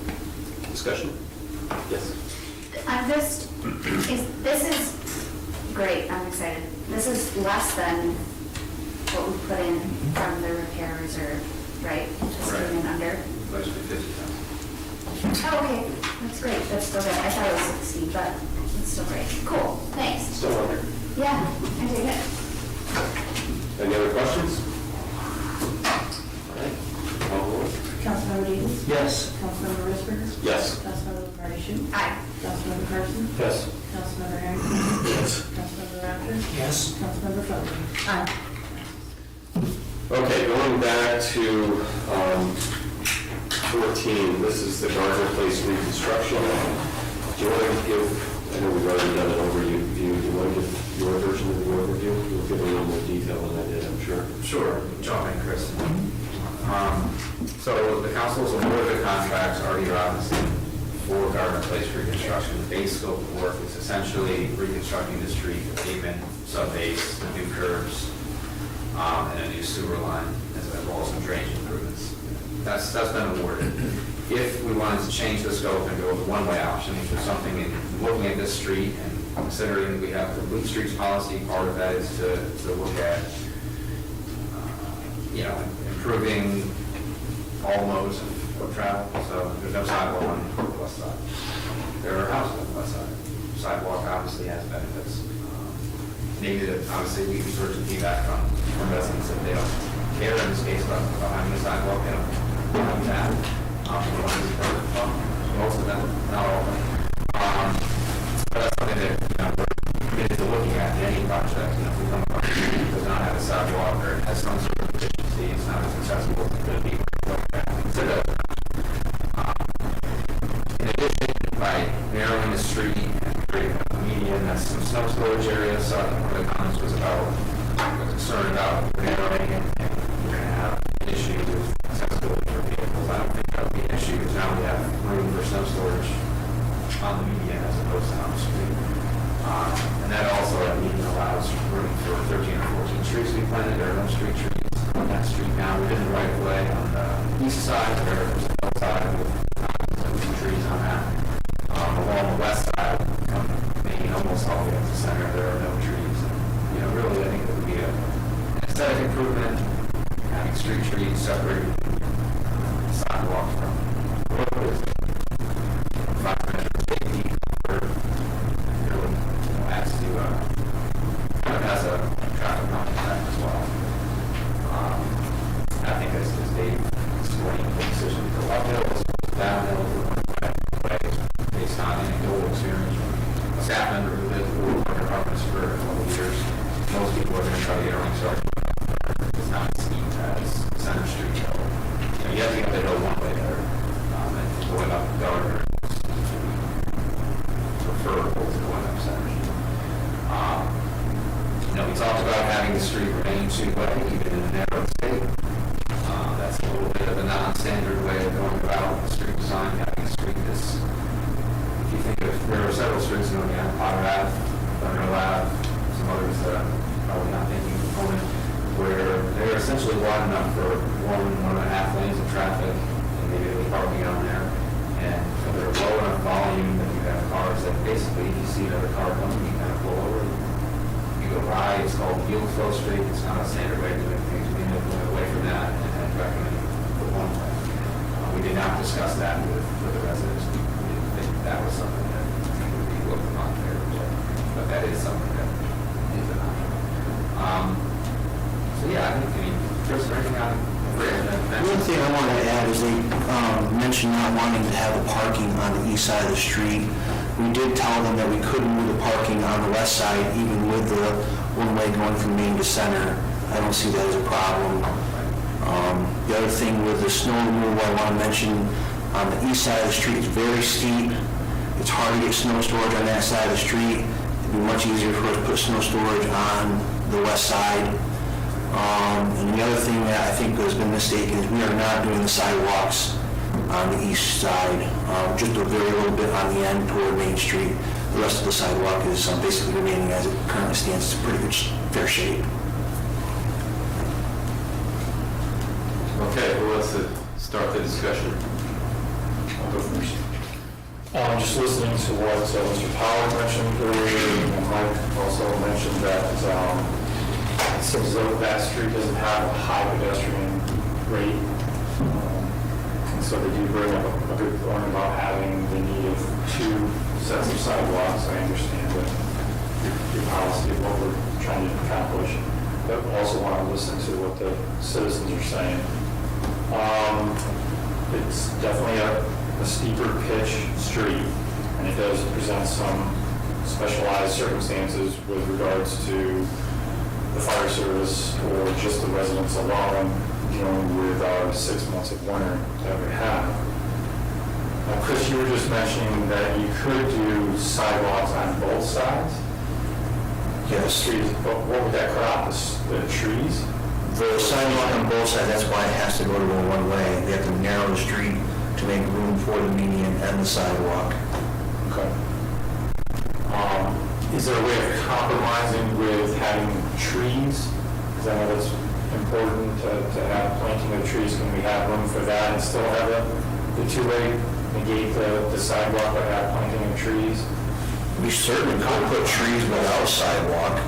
Discussion? Yes. This is great, I'm excited. This is less than what we put in from the repair reserve, right? Just Right. came in under. Budget $50,000. Oh, okay, that's great, that's still good. I thought it was 60, but it's still great. Cool, thanks. Still under. Yeah, I dig it. Any other questions? All right. Call the roll. Councilmember Davies? Yes. Councilmember Risberger? Yes. Councilmember LaFarge? Aye. Councilmember Carson? Yes. Councilmember Harrington? Yes. Councilmember Rapper? Yes. Councilmember Feldman? Aye. Okay, going back to 14, this is the Garner Place reconstruction. Do you want to give, I know we've already done an overview, do you want to give your version of the overview? You'll give a little more detail than I did, I'm sure. Sure, jump in, Chris. So the council's awarded the contracts already obviously for Garner Place reconstruction. The base scope of work is essentially reconstructing the street, the pavement, sub-base, the new curbs, and a new sewer line, as well as some drainage improvements. That's been awarded. If we wanted to change the scope and go with a one-way option, which is something in looking at this street and considering we have the complete streets policy, part of that is to look at, improving all modes of travel. So there's no sidewalk on the west side. There are houses on the west side. Sidewalk obviously has benefits. Needed, obviously, we sort of feedback from residents that they don't care in this case about having a sidewalk. They don't have that. Most of them, not all of them. But that's something that we're committed to looking at in any project. If we come across a street that does not have a sidewalk or it has some sort of deficiency, it's not as accessible as it could be. Consider that. In addition, by narrowing the street and creating a median, that's some snow storage areas. So I think one of the comments was about concern about narrowing and we're going to have an issue with accessibility for vehicles. I don't think that would be an issue because now we have room for snow storage on the median as opposed to on the street. And that also, that median allows room for 13 or 14 trees to be planted. There are no street trees on that street now. We're in the right of way on the east side. There's a south side with some trees on that. Along the west side, maybe almost all the way up to the center, there are no trees. And, really, I think it would be an aesthetic improvement, having street trees separated sidewalk from road. 5 measures of safety, really adds to, kind of has a traffic calming effect as well. I think as Dave explained, the decision to go uphill as opposed to downhill, based on anecdotal experience from a staff member who lived in the apartments for a couple of years. Most people are going to try to get around starting. It's not seen as Center Street Hill. You have to get the hill one way there. And going up Garner is preferable to going up Center Street. We talked about having the street remain two-way, even in a narrow state. That's a little bit of a non-standard way of going about street design, having a street that's, if you think of, there are several streets in Indiana, Potter Ave, Garner Ave, some others that I'm probably not thinking component, where they're essentially wide enough for 1.5 lanes of traffic, and immediately parking on there, and they're low enough volume that you have cars that basically, if you see another car coming, you kind of pull over. You go by, it's called Yield Flow Street, it's not a standard way of doing things, we need to move away from that and recommend the one way. We did not discuss that with the residents. We didn't think that was something that would be looked upon favorably, but that is something that is an option. So yeah, I think, Chris, anything on One thing I wanted to add is they mentioned not wanting to have the parking on the east side of the street. We did tell them that we couldn't move the parking on the west side, even with the one-way going from Main to Center. I don't see that as a problem. The other thing with the snow removal I want to mention, on the east side of the street, it's very steep. It's hard to get snow storage on that side of the street. It'd be much easier for us to put snow storage on the west side. And the other thing that I think has been mistaken is we are not doing the sidewalks on the east side, just a very little bit on the end toward Main Street. The rest of the sidewalk is basically remaining as it currently stands. It's pretty good, fair shape. Okay, who wants to start the discussion? I'll go first. Just listening to what Mr. Pollard mentioned earlier, and Mike also mentioned that it seems as though that street doesn't have a high pedestrian rate. And so they do bring up a good point about having the need of 2 sets of sidewalks. I understand that your policy of what we're trying to accomplish, but also want to listen to what the citizens are saying. It's definitely a steeper pitch street, and it does present some specialized circumstances with regards to the fire service or just the residents alone dealing with our 6 months of winter that we have. Chris, you were just mentioning that you could do sidewalks on both sides? Yes. Trees, but what would that cut off, the trees? The sidewalk on both sides, that's why it has to go to a one-way. They have to narrow the street to make room for the median and the sidewalk. Okay. Is there a way of compromising with having trees? Because I know that's important to have planting of trees. Can we have room for that and still have the two-way, negate the sidewalk but have planting of trees? We certainly could put trees without sidewalk.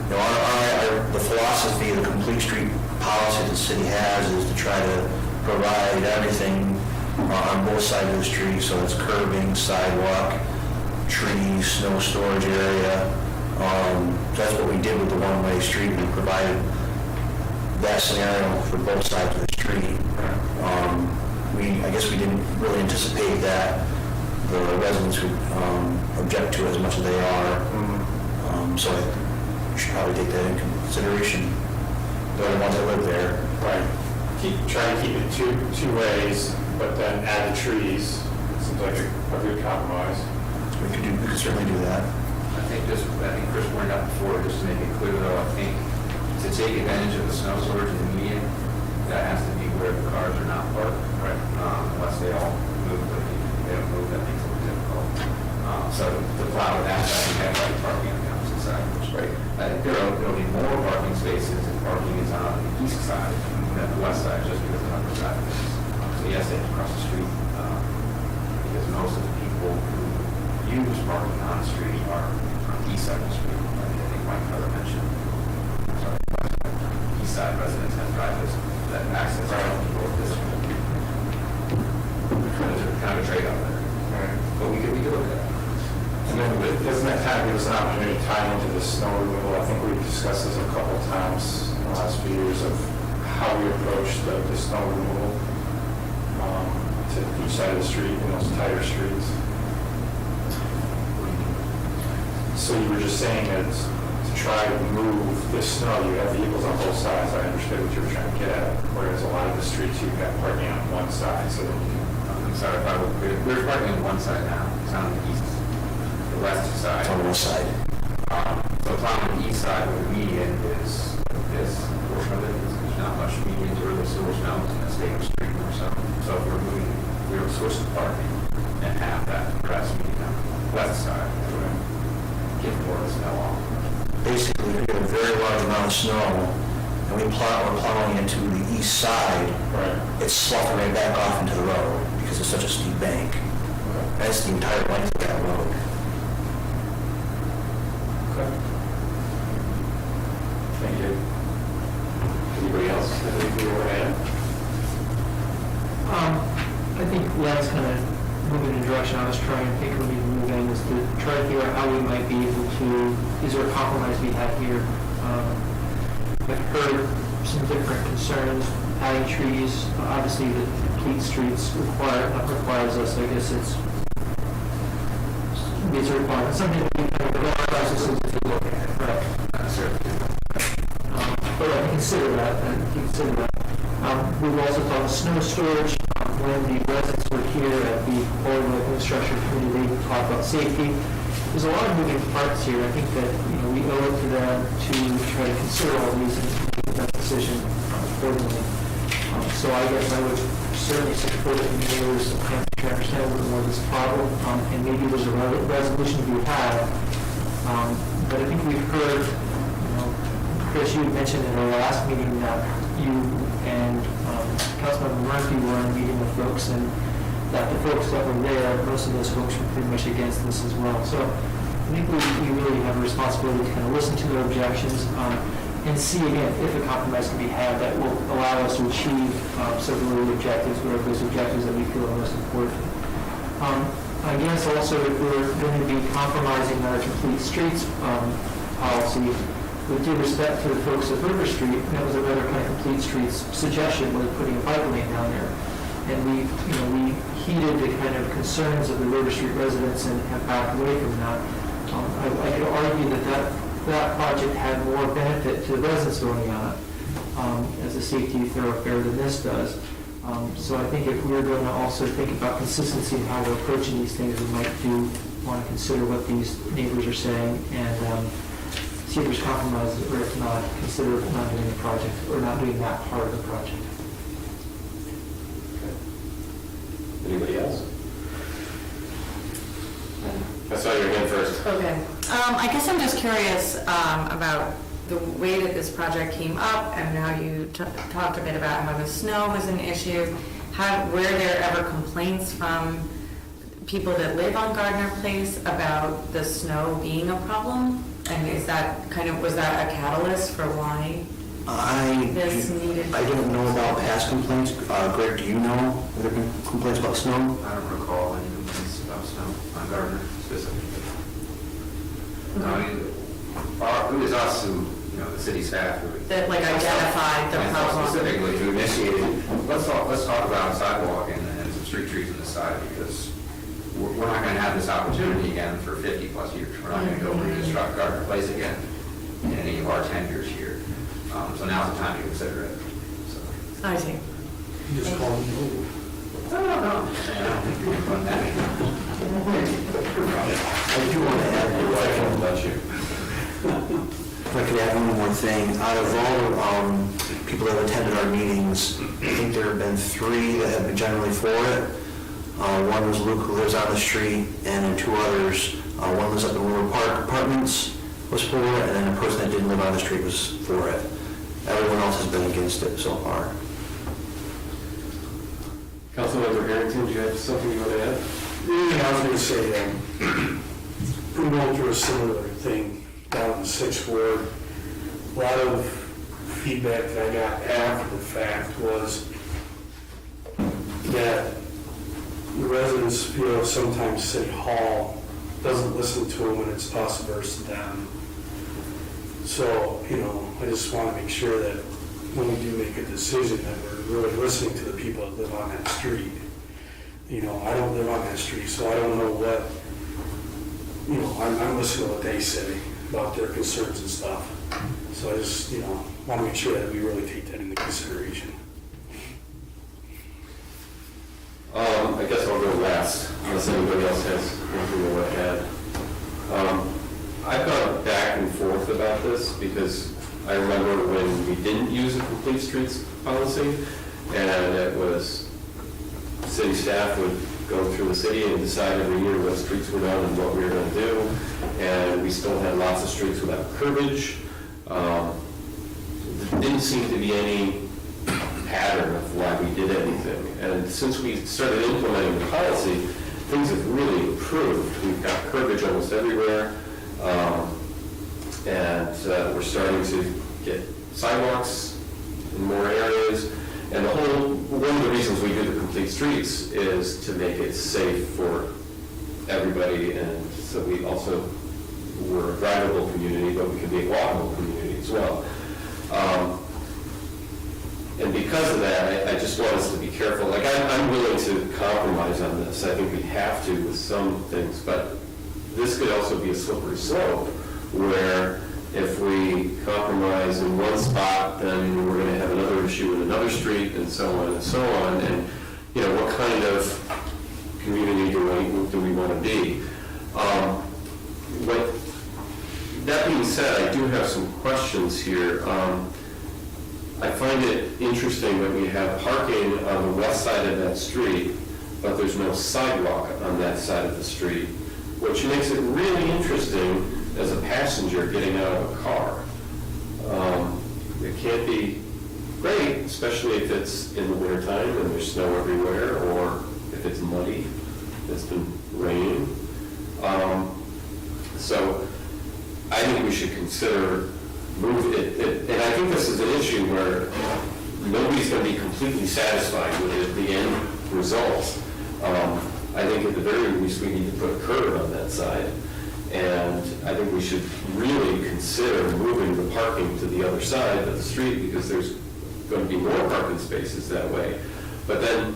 You know, the philosophy, the complete street policy the city has is to try to provide everything on both sides of the street, so it's curbing, sidewalk, trees, snow storage area. That's what we did with the one-way street. We provided that scenario for both sides of the street. I guess we didn't really anticipate that the residents would object to it as much as they are. So I should probably take that into consideration. They're the ones that live there. Right. Try to keep it two ways, but then add the trees. Seems like a good compromise. We could certainly do that. I think Chris pointed out before, just to make it clear though, I think to take advantage of the snow storage in the median, that has to be where the cars are not parked. Right. Unless they all move, but if they don't move, that makes it difficult. So to plow that, you have like parking on the opposite side. Right. I think there'll be more parking spaces if parking is on the east side than the west side, just because of the number of traffic. So yes, they have to cross the street, because most of the people who use parking on the street are on the east side of the street. I think Mike Feather mentioned. Sorry, east side residents have driveways that access to the north district. There's kind of a trade-off there. Right. But we could look at that. And then doesn't that kind of give us an opportunity to tie into the snow removal? I think we've discussed this a couple of times in the last few years of how we approach the snow removal to each side of the street in those tighter streets. So you were just saying that to try to move the snow, you have vehicles on both sides. I understood what you were trying to get at. Whereas a lot of the streets you have parking on one side, so that you can. I'm sorry if I would, we're parking on one side now, it's on the east, the west side. It's on the west side. So it's on the east side where the median is this portion of it, there's not much median to really store snow, it's in a stable street or something. So if we were to switch the parking and have that grass median on the west side, it would get more of the snow off. Basically, we get a very large amount of snow, and we're plowing into the east side. Right. It's sloughing right back off into the road because it's such a steep bank. That's the entire length of that road. Okay. Thank you. Anybody else have anything you want to add? I think Len's kind of moving in the direction I was trying to think we need to move in, is to try to figure out how we might be able to, is there a compromise we have here? I've heard some different concerns, adding trees, obviously the complete streets requires us, I guess it's a requirement, something that we kind of process to look at, right? But I consider that. We've also thought of snow storage. When the residents were here at the Reconstruction community, they talked about safety. There's a lot of moving parts here. I think that we owe it to them to try to consider all these and make that decision accordingly. So I guess I would certainly support it in the areas of trying to understand a little more of this problem. And maybe there's a resolution we have. But I think we've heard, Chris, you had mentioned in our last meeting that you and Councilmember Murphy were in a meeting with folks, and that the folks that were there, most of those folks were pretty much against this as well. So I think we really have a responsibility to kind of listen to their objections and see again if a compromise can be had that will allow us to achieve several of the objectives, whatever those objectives that we feel are most important. I guess also if we're going to be compromising our complete streets policy, with due respect to the folks at River Street, that was another kind of complete streets suggestion, was putting a bike lane down there. And we heeded the kind of concerns of the River Street residents and have backed away from that. I could argue that project had more benefit to the residents going on it as a safety thoroughfare than this does. So I think if we're going to also think about consistency in how we're approaching these things, we might want to consider what these neighbors are saying and see if there's compromises, or if not, consider not doing the project, or not doing that part of the project. Anybody else? I saw your hand first. Okay. I guess I'm just curious about the way that this project came up, and now you talked a bit about how the snow was an issue. Were there ever complaints from people that live on Gardner Place about the snow being a problem? And was that a catalyst for why this needed? I don't know about past complaints. Greg, do you know? Have there been complaints about snow? I don't recall any complaints about snow on Garner specifically. No, I mean, it was us who, the city staff who. That identified the problem? Specifically who initiated, let's talk about sidewalk and some street trees on the side, because we're not going to have this opportunity again for 50 plus years. We're not going to go reconstruct Garner Place again in any of our tenures here. So now's the time to consider it. So. I see. You just call me over. No. I do want to add, if I could add one more thing. Out of all people that have attended our meetings, I think there have been 3 that have been generally for it. One was Luke, who lives on the street, and then 2 others. One lives up in Willow Park Apartments, was for it, and then a person that didn't live on the street was for it. Everyone else has been against it so far. Councilmember Harrington, do you have something you want to add? Yeah, I was going to say, we're going through a similar thing down in the 6th Ward. A lot of feedback that I got after the fact was that the residents feel sometimes City Hall doesn't listen to them when it's us versus them. So, I just want to make sure that when we do make a decision that we're really listening to the people that live on that street. I don't live on that street, so I don't know what, I'm listening to what they say about their concerns and stuff. So I just, want to make sure that we really take that into consideration. I guess I'll go last, unless anybody else has anything they want to add. I've gone back and forth about this because I remember when we didn't use a complete streets policy, and it was city staff would go through the city and decide every year what streets were done and what we were going to do, and we still had lots of streets without curbage. There didn't seem to be any pattern of why we did anything, and since we started implementing the policy, things have really improved. We've got curbage almost everywhere, and we're starting to get sidewalks in more areas. And one of the reasons we do the complete streets is to make it safe for everybody, and so we're a drivable community, but we can be a walkable community as well. And because of that, I just want us to be careful. I'm willing to compromise on this. I think we have to with some things, but this could also be a slippery slope where if we compromise in one spot, then we're going to have another issue in another street, and so on and so on. And what kind of community do we want to be? That being said, I do have some questions here. I find it interesting that we have parking on the west side of that street, but there's no sidewalk on that side of the street, which makes it really interesting as a passenger getting out of a car. It can't be great, especially if it's in the wintertime and there's snow everywhere, or if it's muddy, it's been raining. So I think we should consider move it, and I think this is an issue where nobody's going to be completely satisfied with the end result. I think at the very least we need to put a curb on that side, and I think we should really consider moving the parking to the other side of the street, because there's going to be more parking spaces that way. But then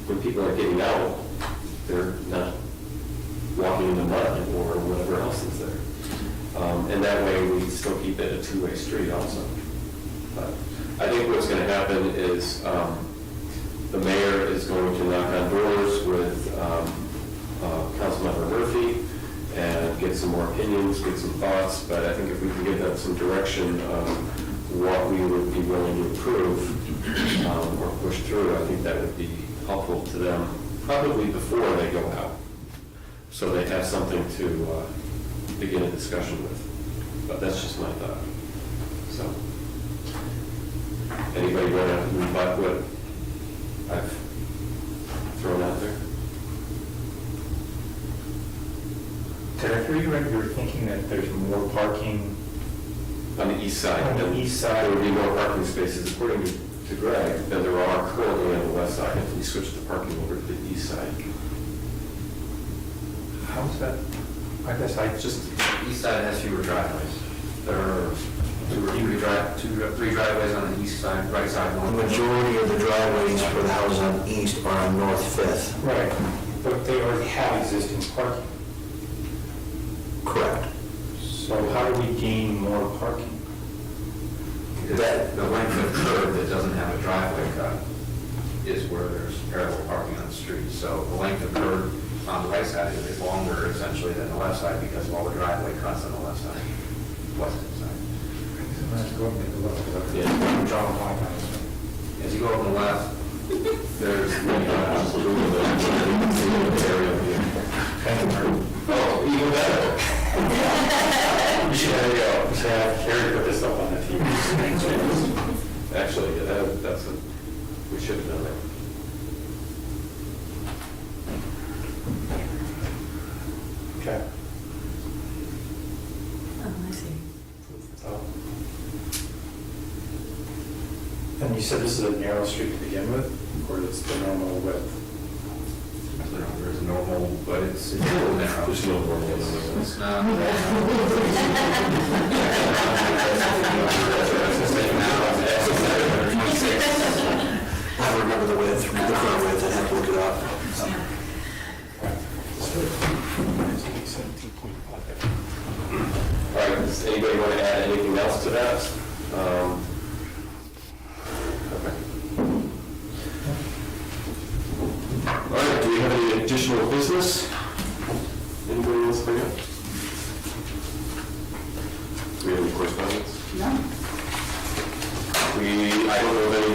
when people are getting out, they're not walking in the mud or whatever else is there. And that way we still keep it a two-way street also. But I think what's going to happen is The mayor is going to knock on doors with Councilmember Murphy and get some more opinions, get some thoughts, but I think if we can give them some direction on what we would be willing to approve or push through, I think that would be helpful to them, probably before they go out, so they have something to begin a discussion with. But that's just my thought. So, anybody want to rebut what I've thrown out there? Did I hear you right, you were thinking that there's more parking? On the east side. On the east side. There would be more parking spaces, according to Greg, than there are currently on the west side, if we switch the parking over to the east side. How's that? I guess I just, East side has fewer driveways. There are three driveways on the east side, right side. The one. majority of the driveways for the houses on East are on North Fifth. right, but they already have existing parking. Correct. So how do we gain more parking? Because the length of curb that doesn't have a driveway cut is where there's parallel parking on the street. So the length of curb on the right side is longer essentially than the left side because of all the driveway cuts on the left side, west side. Let's go up and take a look. Yeah. Draw a line on this one. As you go up on the left, there's area here. Oh, even better. We should have Carrie put this up on the TV. Actually, that's a, we should have done that. Okay. Oh, I see. And you said this is a narrow street to begin with, or it's the normal width? There's a normal, but it's a little narrow. There's no normal. It's not. I don't remember the width, the front width, I'd have to look it up. All right, does anybody want to add anything else to that? Okay. All right, do we have any additional business? Anybody wants to bring up? Do we have any correspondence? No. I don't know of any